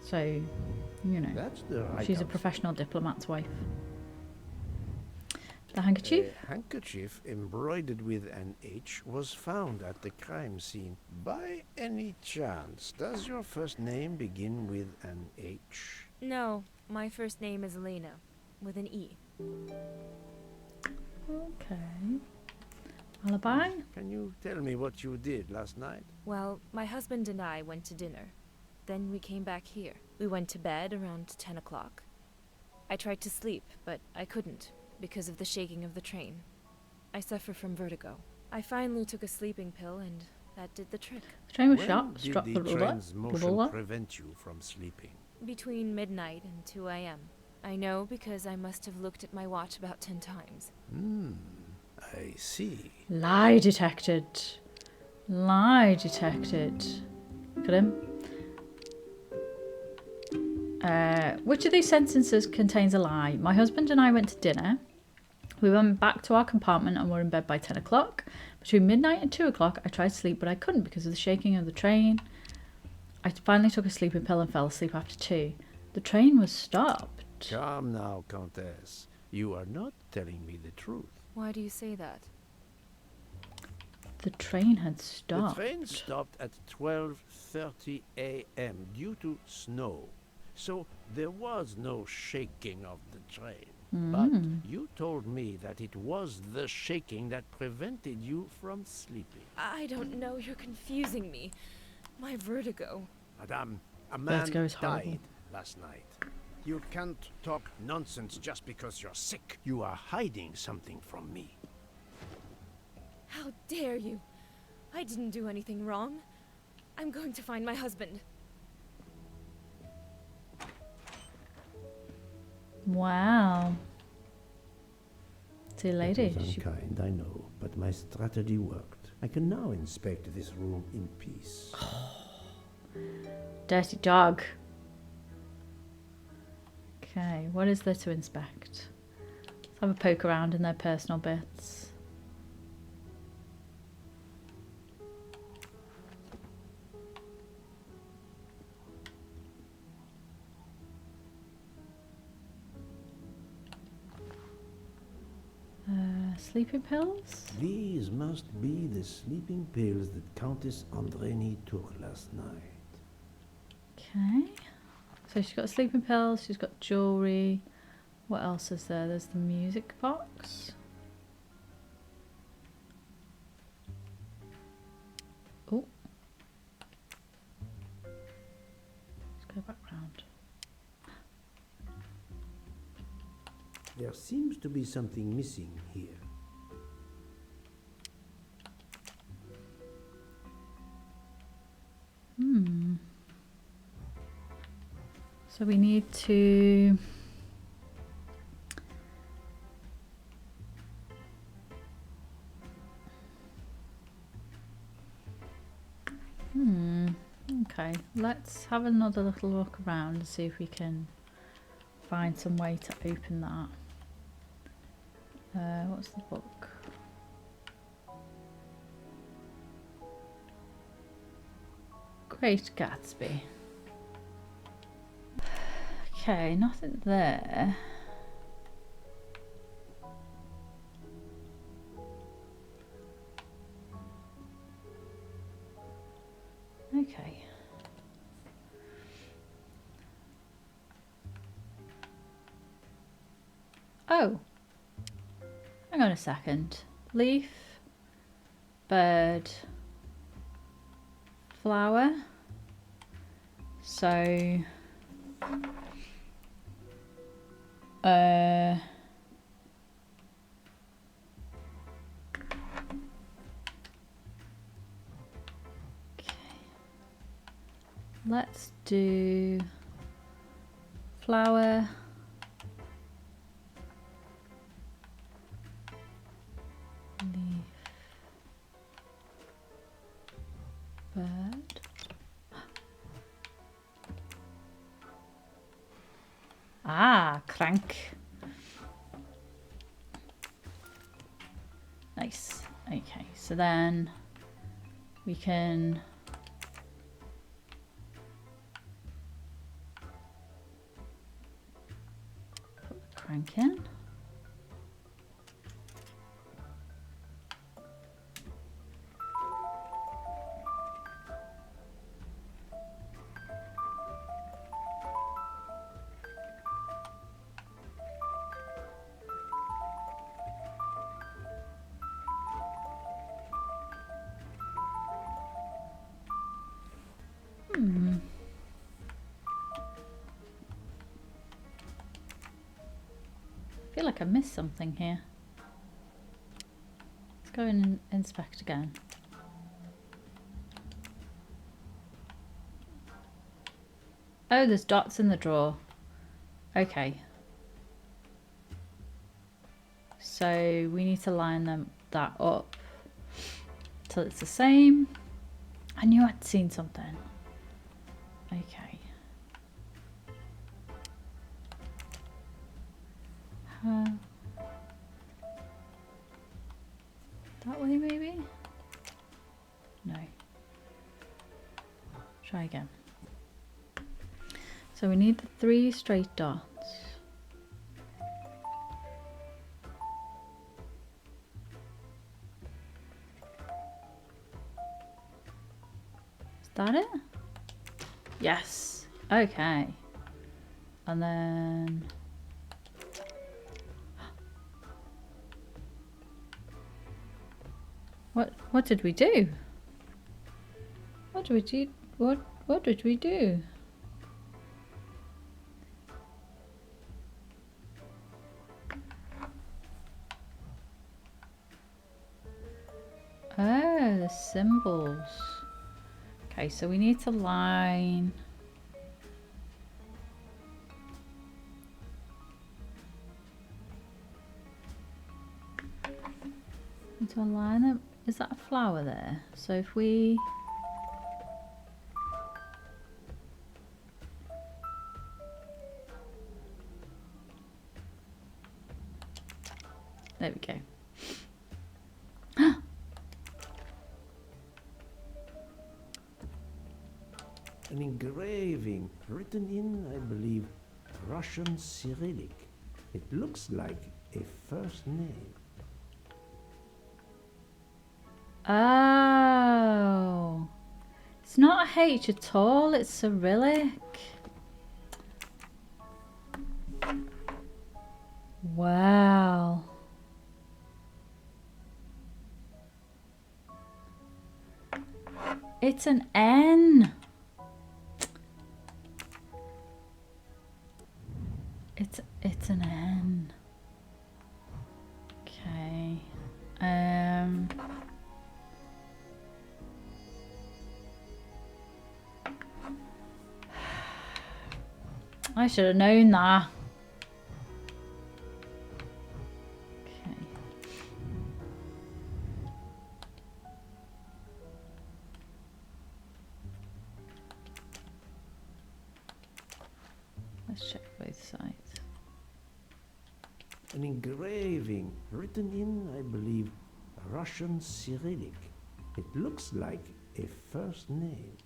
So, you know. That's the right she's a professional diplomat's wife. The handkerchief? A handkerchief embroidered with an H was found at the crime scene. By any chance, does your first name begin with an H? No, my first name is Elena, with an E. Okay. Alibi? Can you tell me what you did last night? Well, my husband and I went to dinner. Then we came back here. We went to bed around 10 o'clock. I tried to sleep, but I couldn't, because of the shaking of the train. I suffer from vertigo. I finally took a sleeping pill, and that did the trick. The train was When shut. did Struck the the train's motion roller. prevent you from sleeping? Between midnight and 2 a.m. I know because I must have looked at my watch about 10 times. I see. Lie detected. Lie detected. Look at him. Which of these sentences contains a lie? My husband and I went to dinner. We went back to our compartment and were in bed by 10 o'clock. Between midnight and 2 o'clock, I tried to sleep, but I couldn't because of the shaking of the train. I finally took a sleeping pill and fell asleep after 2. The train was stopped. Calm now, Countess. You are not telling me the truth. Why do you say that? The train had stopped. The train stopped at 12:30 a.m. due to snow. So there was no shaking of the train. But you told me that it was the shaking that prevented you from sleeping. I don't know, you're confusing me. My vertigo. Madame, a man Vertigo is horrible. died last night. You can't talk nonsense just because you're sick. You are hiding something from me. How dare you? I didn't do anything wrong. I'm going to find my husband. Wow. See you later. It was unkind, I know, but my strategy worked. I can now inspect this room in peace. Dirty dog. Okay, what is there to inspect? Let's have a poke around in their personal bits. Sleeping pills? These must be the sleeping pills that Countess Andreni took last night. Okay. So she's got sleeping pills, she's got jewellery. What else is there? There's the music box. Oh. Let's go back round. There seems to be something missing here. So we need to okay, let's have another little look around and see if we can find some way to open that. What's the book? Great Gatsby. Okay, nothing there. Okay. Oh. Hang on a second. Leaf. Bird. Flower. So... let's do flower, leaf, bird. Ah, crank. Nice. Okay, so then we can put the crank in. I feel like I missed something here. Let's go and inspect again. Oh, there's dots in the drawer. Okay. So we need to line that up till it's the same. I knew I'd seen something. Okay. That way maybe? No. Try again. So we need the 3 straight dots. Is that it? Yes. Okay. And then... What did we do? What did we do? What did we do? Oh, the symbols. Okay, so we need to line... to align them. Is that a flower there? So if we there we go. An engraving written in, I believe, Russian Cyrillic. It looks like a first name. Oh, it's not a H at all, it's Cyrillic. Wow. It's an N. It's an N. Okay. I should have known that. Okay. Let's check both sides. An engraving written in, I believe, Russian Cyrillic. It looks like a first name.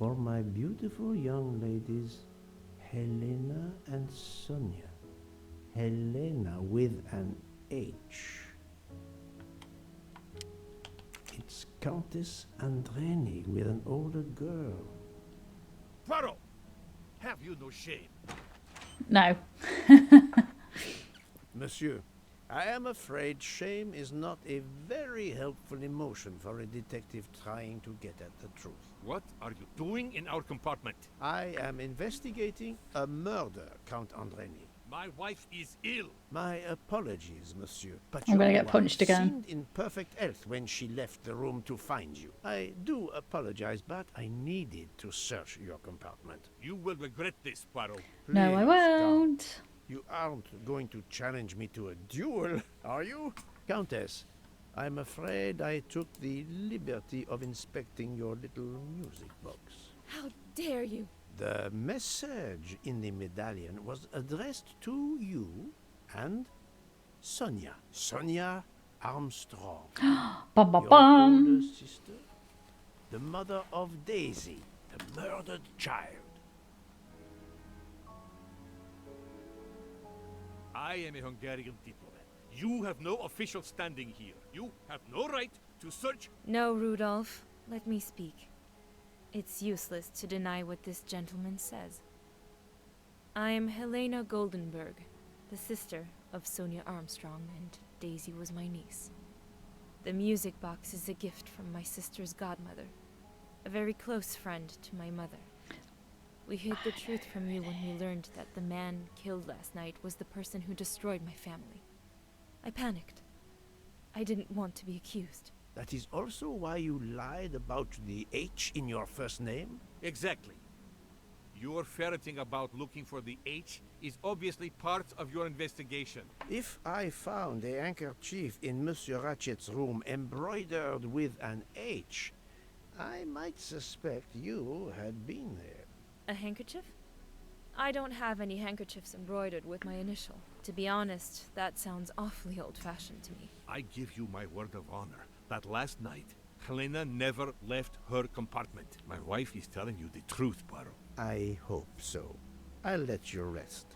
for my beautiful young ladies, Helena and Sonia. Helena with an H. It's Countess Andreni with an older girl. Poirot! Have you no shame? No. Monsieur, I am afraid shame is not a very helpful emotion for a detective trying to get at the truth. What are you doing in our compartment? I am investigating a murder, Count Andreni. My wife is ill. My apologies, monsieur, but I'm gonna your get punched wife again. seemed in perfect health when she left the room to find you. I do apologize, but I needed to search your compartment. You will regret this, Poirot. No, I Please, won't. Count. You aren't going to challenge me to a duel, are you? Countess, I'm afraid I took the liberty of inspecting your little music box. How dare you? The message in the medallion was addressed to you and Sonia. Sonia Armstrong. Bum bum Your bum. older sister, the mother of Daisy, the murdered child. I am a Hungarian diplomat. You have no official standing here. You have no right to search. No, Rudolph. Let me speak. It's useless to deny what this gentleman says. I am Helena Goldenberg, the sister of Sonia Armstrong, and Daisy was my niece. The music box is a gift from my sister's godmother, a very close friend to my mother. We hid the truth from you when we learned that the man killed last night was the person who destroyed my family. I panicked. I didn't want to be accused. That is also why you lied about the H in your first name? Exactly. Your ferreting about looking for the H is obviously part of your investigation. If I found a handkerchief in Monsieur Ratchet's room embroidered with an H, I might suspect you had been there. A handkerchief? I don't have any handkerchiefs embroidered with my initial. To be honest, that sounds awfully old-fashioned to me. I give you my word of honor that last night, Helena never left her compartment. My wife is telling you the truth, Poirot. I hope so. I'll let you rest.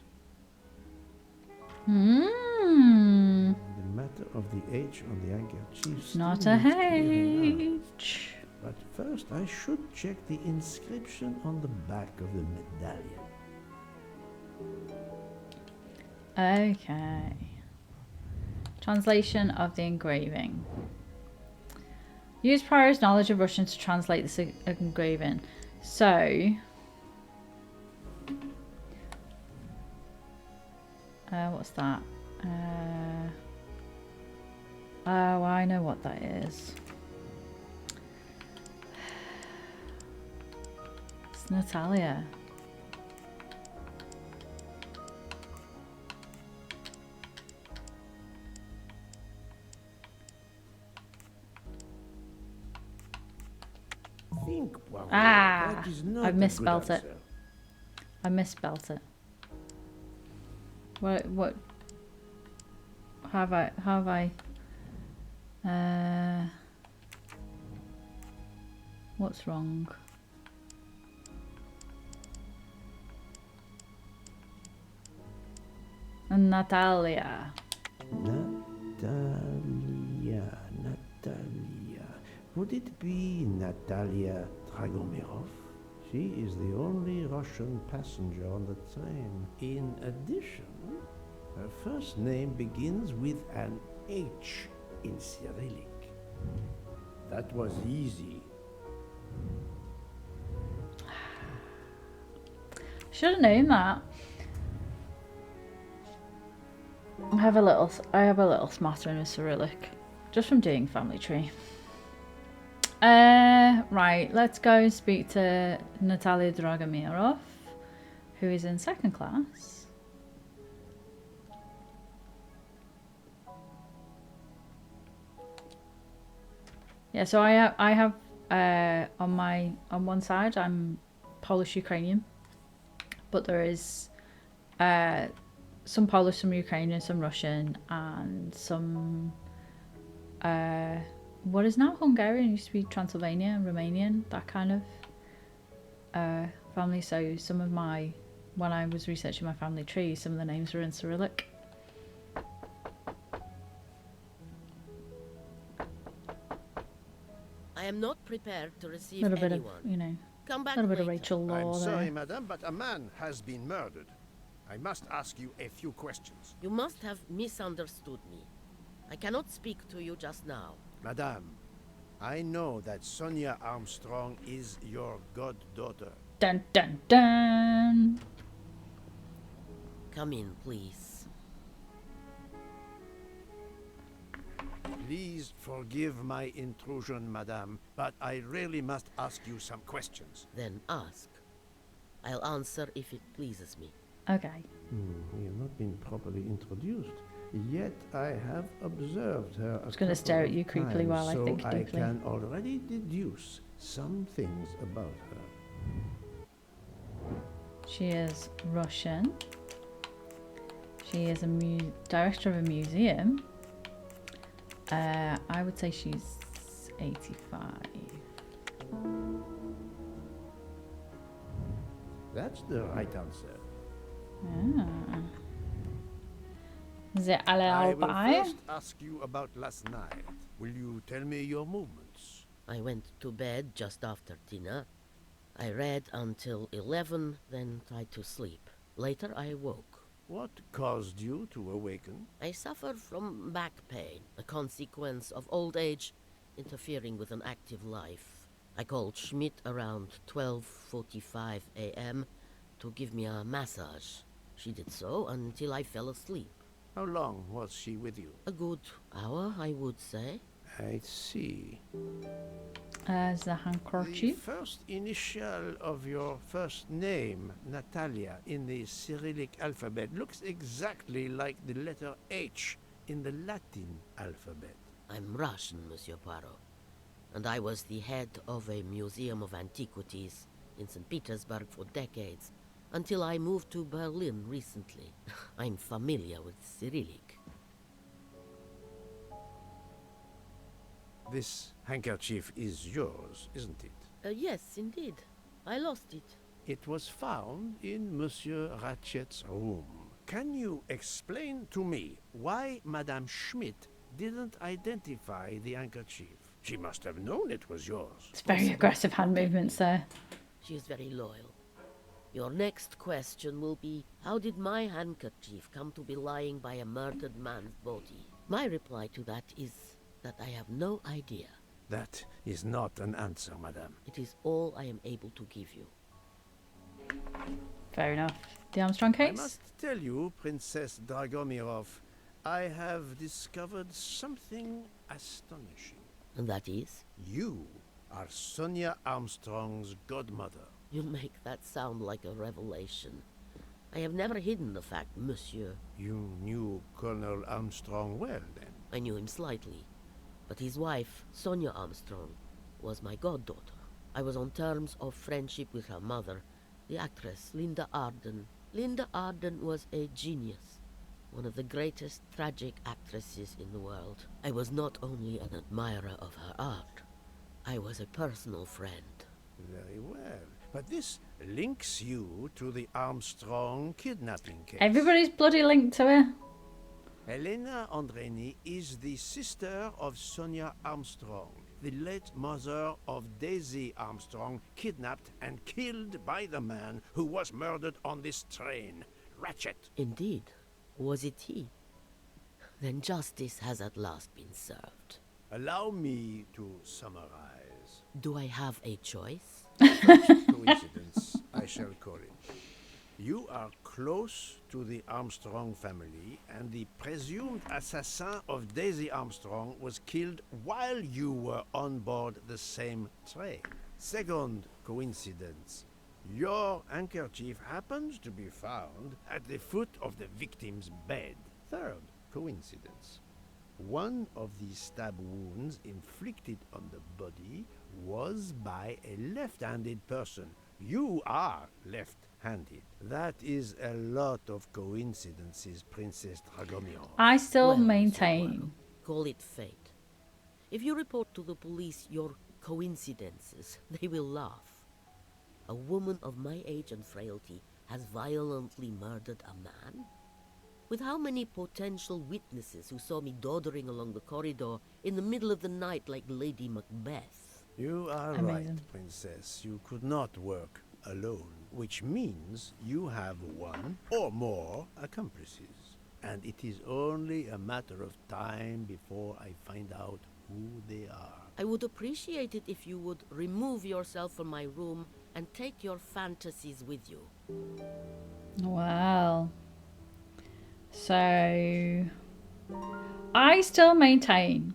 Hmm. The matter of the H on the handkerchief It's not still a needs clearing up. H. But first I should check the inscription on the back of the medallion. Okay. Translation of the engraving. Use Poirot's knowledge of Russian to translate this engraving. So, what's that? Oh, I know what that is. It's Natalia. Think, Poirot. Ah, That is not I a good misspelt it. answer. I misspelt it. What have I what's wrong? Natalia. Natalia. Would it be Natalia Dragomirov? She is the only Russian passenger on the train. In addition, her first name begins with an H in Cyrillic. That was easy. Should have known that. I have a little smattering of Cyrillic, just from doing Family Tree. Right, let's go and speak to Natalia Dragomirov, who is in second class. Yeah, so I have on one side I'm Polish Ukrainian, but there is some Polish, some Ukrainian, some Russian, and some what is now Hungarian, used to be Transylvania and Romanian, that kind of family, so some of my, when I was researching my family tree, some of the names were in Cyrillic. I am not prepared to receive A little bit of, anyone. you know, Come back a little bit of later. Rachel I'm lore sorry, there. madam, but a man has been murdered. I must ask you a few questions. You must have misunderstood me. I cannot speak to you just now. Madame, I know that Sonia Armstrong is your goddaughter. Dun dun dun! Come in, please. Please forgive my intrusion, madame, but I really must ask you some questions. Then ask. I'll answer if it pleases me. Okay. We have not been properly introduced. Yet I have observed her. I was going to stare at you creepily while I think so deeply. I can already deduce some things about her. She is Russian. She is a director of a museum. I would say she's 85. That's the right answer. Ah. The I will alibi. first ask you about last night. Will you tell me your movements? I went to bed just after dinner. I read until 11, then tried to sleep. Later I woke. What caused you to awaken? I suffered from back pain, a consequence of old age interfering with an active life. I called Schmidt around 12:45 a.m. to give me a massage. She did so until I fell asleep. How long was she with you? A good hour, I would say. I see. As the The handkerchief. first initial of your first name, Natalia, in the Cyrillic alphabet looks exactly like the letter H in the Latin alphabet. I'm Russian, Monsieur Poirot, and I was the head of a museum of antiquities in St. Petersburg for decades, until I moved to Berlin recently. I'm familiar with Cyrillic. This handkerchief is yours, isn't it? Yes, indeed. I lost it. It was found in Monsieur Ratchet's room. Can you explain to me why Madame Schmidt didn't identify the handkerchief? She must have known it was yours. It's very aggressive hand movements there. She is very loyal. Your next question will be, how did my handkerchief come to be lying by a murdered man's body? My reply to that is that I have no idea. That is not an answer, madame. It is all I am able to give you. Fair enough. The Armstrong I case? must tell you, Princess Dragomirov, I have discovered something astonishing. And that is? You are Sonia Armstrong's godmother. You make that sound like a revelation. I have never hidden the fact, monsieur. You knew Colonel Armstrong well, then? I knew him slightly. But his wife, Sonia Armstrong, was my goddaughter. I was on terms of friendship with her mother, the actress Linda Arden. Linda Arden was a genius, one of the greatest tragic actresses in the world. I was not only an admirer of her art, I was a personal friend. Very well. But this links you to the Armstrong kidnapping case. Everybody's bloody linked to her. Helena Andreni is the sister of Sonia Armstrong, the late mother of Daisy Armstrong, kidnapped and killed by the man who was murdered on this train, Ratchet. Indeed. Was it he? Then justice has at last been served. Allow me to summarize. Do I have a choice? Coincidence, I shall call it. You are close to the Armstrong family, and the presumed assassin of Daisy Armstrong was killed while you were on board the same train. Second coincidence, your handkerchief happens to be found at the foot of the victim's bed. Third coincidence, one of the stab wounds inflicted on the body was by a left-handed person. You are left-handed. That is a lot of coincidences, Princess Dragomirov. I still Well, maintain. Call it fate. If you report to the police your coincidences, they will laugh. A woman of my age and frailty has violently murdered a man? With how many potential witnesses who saw me doddering along the corridor in the middle of the night like Lady Macbeth? You are Amazing. right, Princess. You could not work alone, which means you have one or more accomplices. And it is only a matter of time before I find out who they are. I would appreciate it if you would remove yourself from my room and take your fantasies with you. Wow. So I still maintain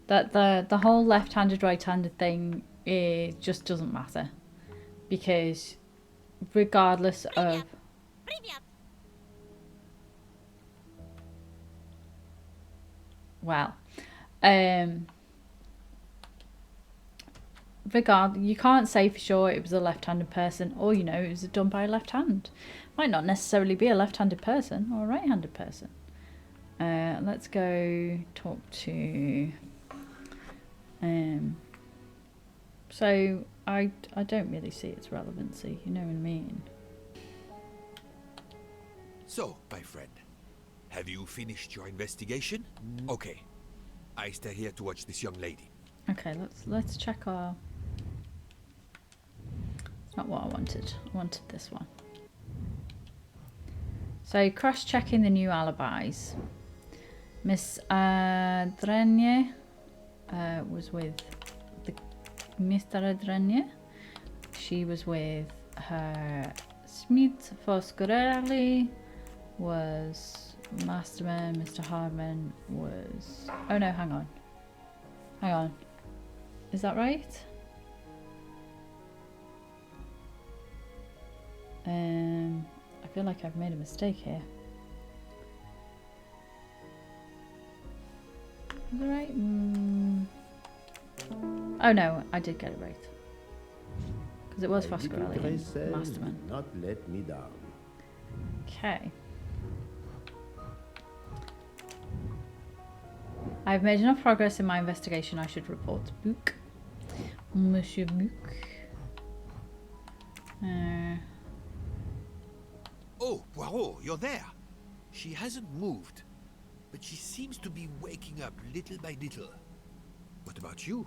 that the whole left-handed, right-handed thing just doesn't matter, because regardless of you can't say for sure it was a left-handed person, or you know, it was done by a left hand. Might not necessarily be a left-handed person or a right-handed person. Let's go talk to so I don't really see its relevancy, you know what I mean? So, my friend, have you finished your investigation? Okay. I stay here to watch this young lady. Okay, let's check our... It's not what I wanted. I wanted this one. So, cross-checking the new alibis. Miss Adrenier was with Mr. Adrenier. She was with her Smith. Foscarelli was Masterman. Mr. Hardman was... Oh no, hang on. Hang on. Is that right? I feel like I've made a mistake here. Is it right? Oh no, I did get it right. Because it was Foscarelli and Masterman. Not let me down. Okay. I've made enough progress in my investigation. I should report to Book. Monsieur Book. Oh, Poirot, you're there. She hasn't moved, but she seems to be waking up little by little. What about you?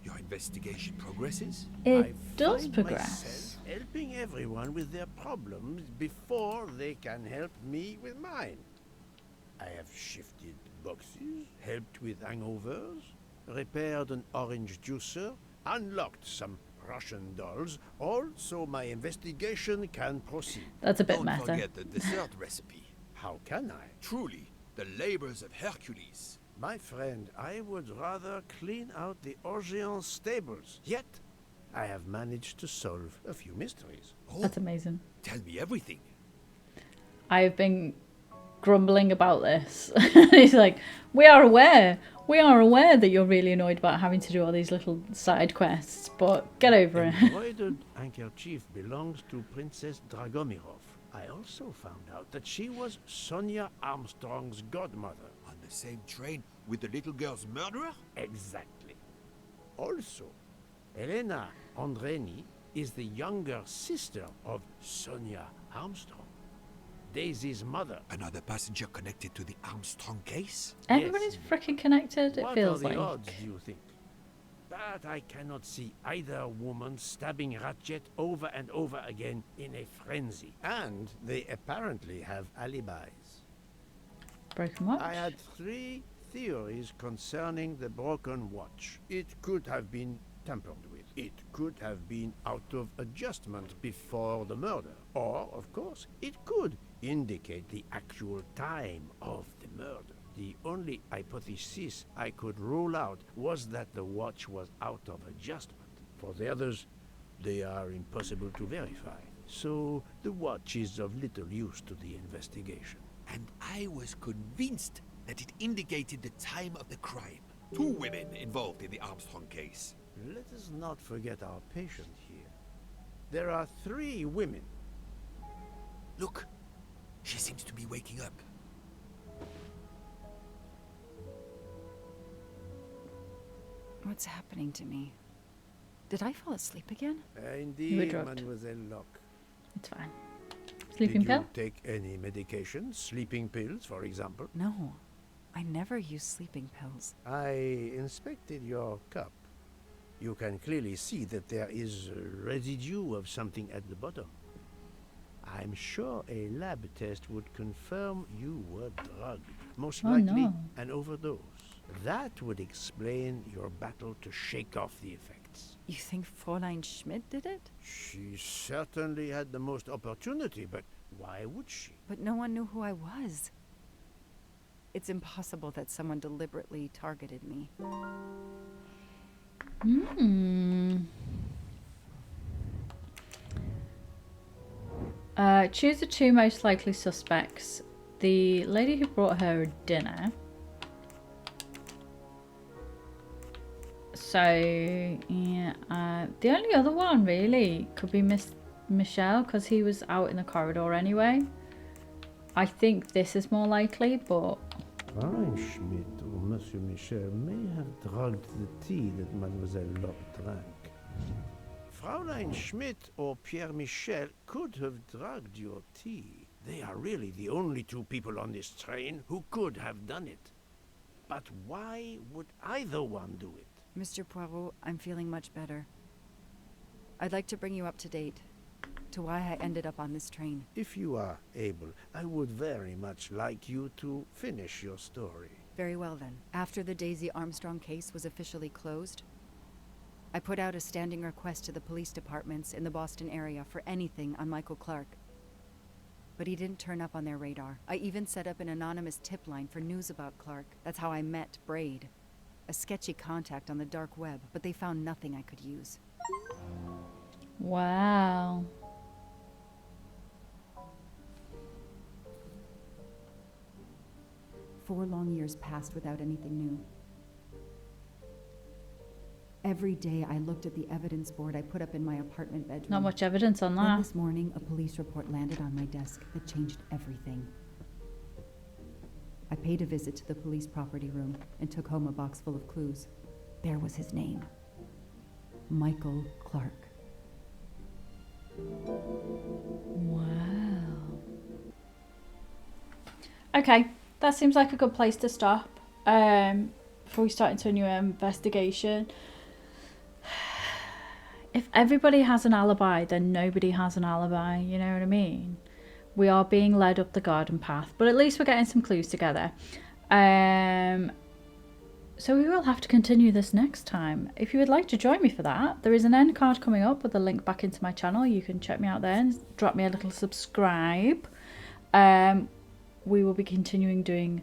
Your investigation progresses? It does find progress. myself helping everyone with their problems before they can help me with mine. I have shifted boxes, helped with hangovers, repaired an orange juicer, unlocked some Russian dolls, all so my investigation can proceed. That's a bit Don't meta. forget the dessert recipe. How can I? Truly, the labors of Hercules. My friend, I would rather clean out the Orient stables. Yet, I have managed to solve a few mysteries. That's amazing. Tell me everything. I've been grumbling about this. He's like, we are aware that you're really annoyed about having to do all these little side quests, but get over it. Embroidered handkerchief belongs to Princess Dragomirov. I also found out that she was Sonia Armstrong's godmother. On the same train with the little girl's murderer? Exactly. Also, Elena Andreni is the younger sister of Sonia Armstrong, Daisy's mother. Another passenger connected to the Armstrong case? Everybody's freaking connected, it What feels are the like. odds, do you think? But I cannot see either woman stabbing Ratchet over and over again in a frenzy. And they apparently have alibis. Broken watch? I had 3 theories concerning the broken watch. It could have been tampered with. It could have been out of adjustment before the murder. Or, of course, it could indicate the actual time of the murder. The only hypothesis I could rule out was that the watch was out of adjustment. For the others, they are impossible to verify. So the watch is of little use to the investigation. And I was convinced that it indicated the time of the crime. 2 women involved in the Armstrong case. Let us not forget our patient here. There are 3 women. Look, she seems to be waking up. What's happening to me? Did I fall asleep again? Indeed, drugged. Mademoiselle Locke. It's fine. Sleeping Did pill? you take any medication? Sleeping pills, for example? No. I never use sleeping pills. I inspected your cup. You can clearly see that there is a residue of something at the bottom. I'm sure a lab test would confirm you were drugged. Most likely an overdose. That would explain your battle to shake off the effects. You think Fräulein Schmidt did it? She certainly had the most opportunity, but why would she? But no one knew who I was. It's impossible that someone deliberately targeted me. Choose the two most likely suspects. The lady who brought her dinner. So, yeah, the only other one really could be Michelle, because he was out in the corridor anyway. I think this is more likely, but... Fräulein Schmidt or Monsieur Michel may have drugged the tea that Mademoiselle Locke drank. Fräulein Schmidt or Pierre Michel could have drugged your tea. They are really the only two people on this train who could have done it. But why would either one do it? Mr. Poirot, I'm feeling much better. I'd like to bring you up to date to why I ended up on this train. If you are able, I would very much like you to finish your story. Very well then. After the Daisy Armstrong case was officially closed, I put out a standing request to the police departments in the Boston area for anything on Michael Clark. But he didn't turn up on their radar. I even set up an anonymous tip line for news about Clark. That's how I met Braid. A sketchy contact on the dark web, but they found nothing I could use. Wow. Four long years passed without anything new. Every day I looked at the evidence board I put up in my apartment bedroom. Not much evidence on Then that. this morning, a police report landed on my desk that changed everything. I paid a visit to the police property room and took home a box full of clues. There was his name. Michael Clark. Wow. Okay, that seems like a good place to stop. Before we start into a new investigation. If everybody has an alibi, then nobody has an alibi, you know what I mean? We are being led up the garden path, but at least we're getting some clues together. So we will have to continue this next time. If you would like to join me for that, there is an end card coming up with a link back into my channel. You can check me out there and drop me a little subscribe. We will be continuing doing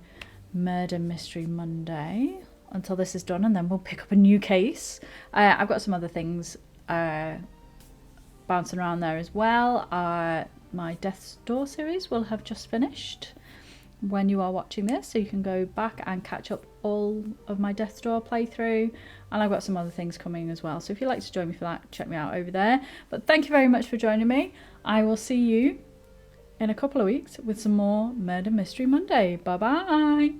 Murder Mystery Monday until this is done, and then we'll pick up a new case. I've got some other things bouncing around there as well. My Death's Door series will have just finished when you are watching this, so you can go back and catch up all of my Death's Door playthrough, and I've got some other things coming as well, so if you'd like to join me for that, check me out over there. But thank you very much for joining me. I will see you in a couple of weeks with some more Murder Mystery Monday. Bye bye.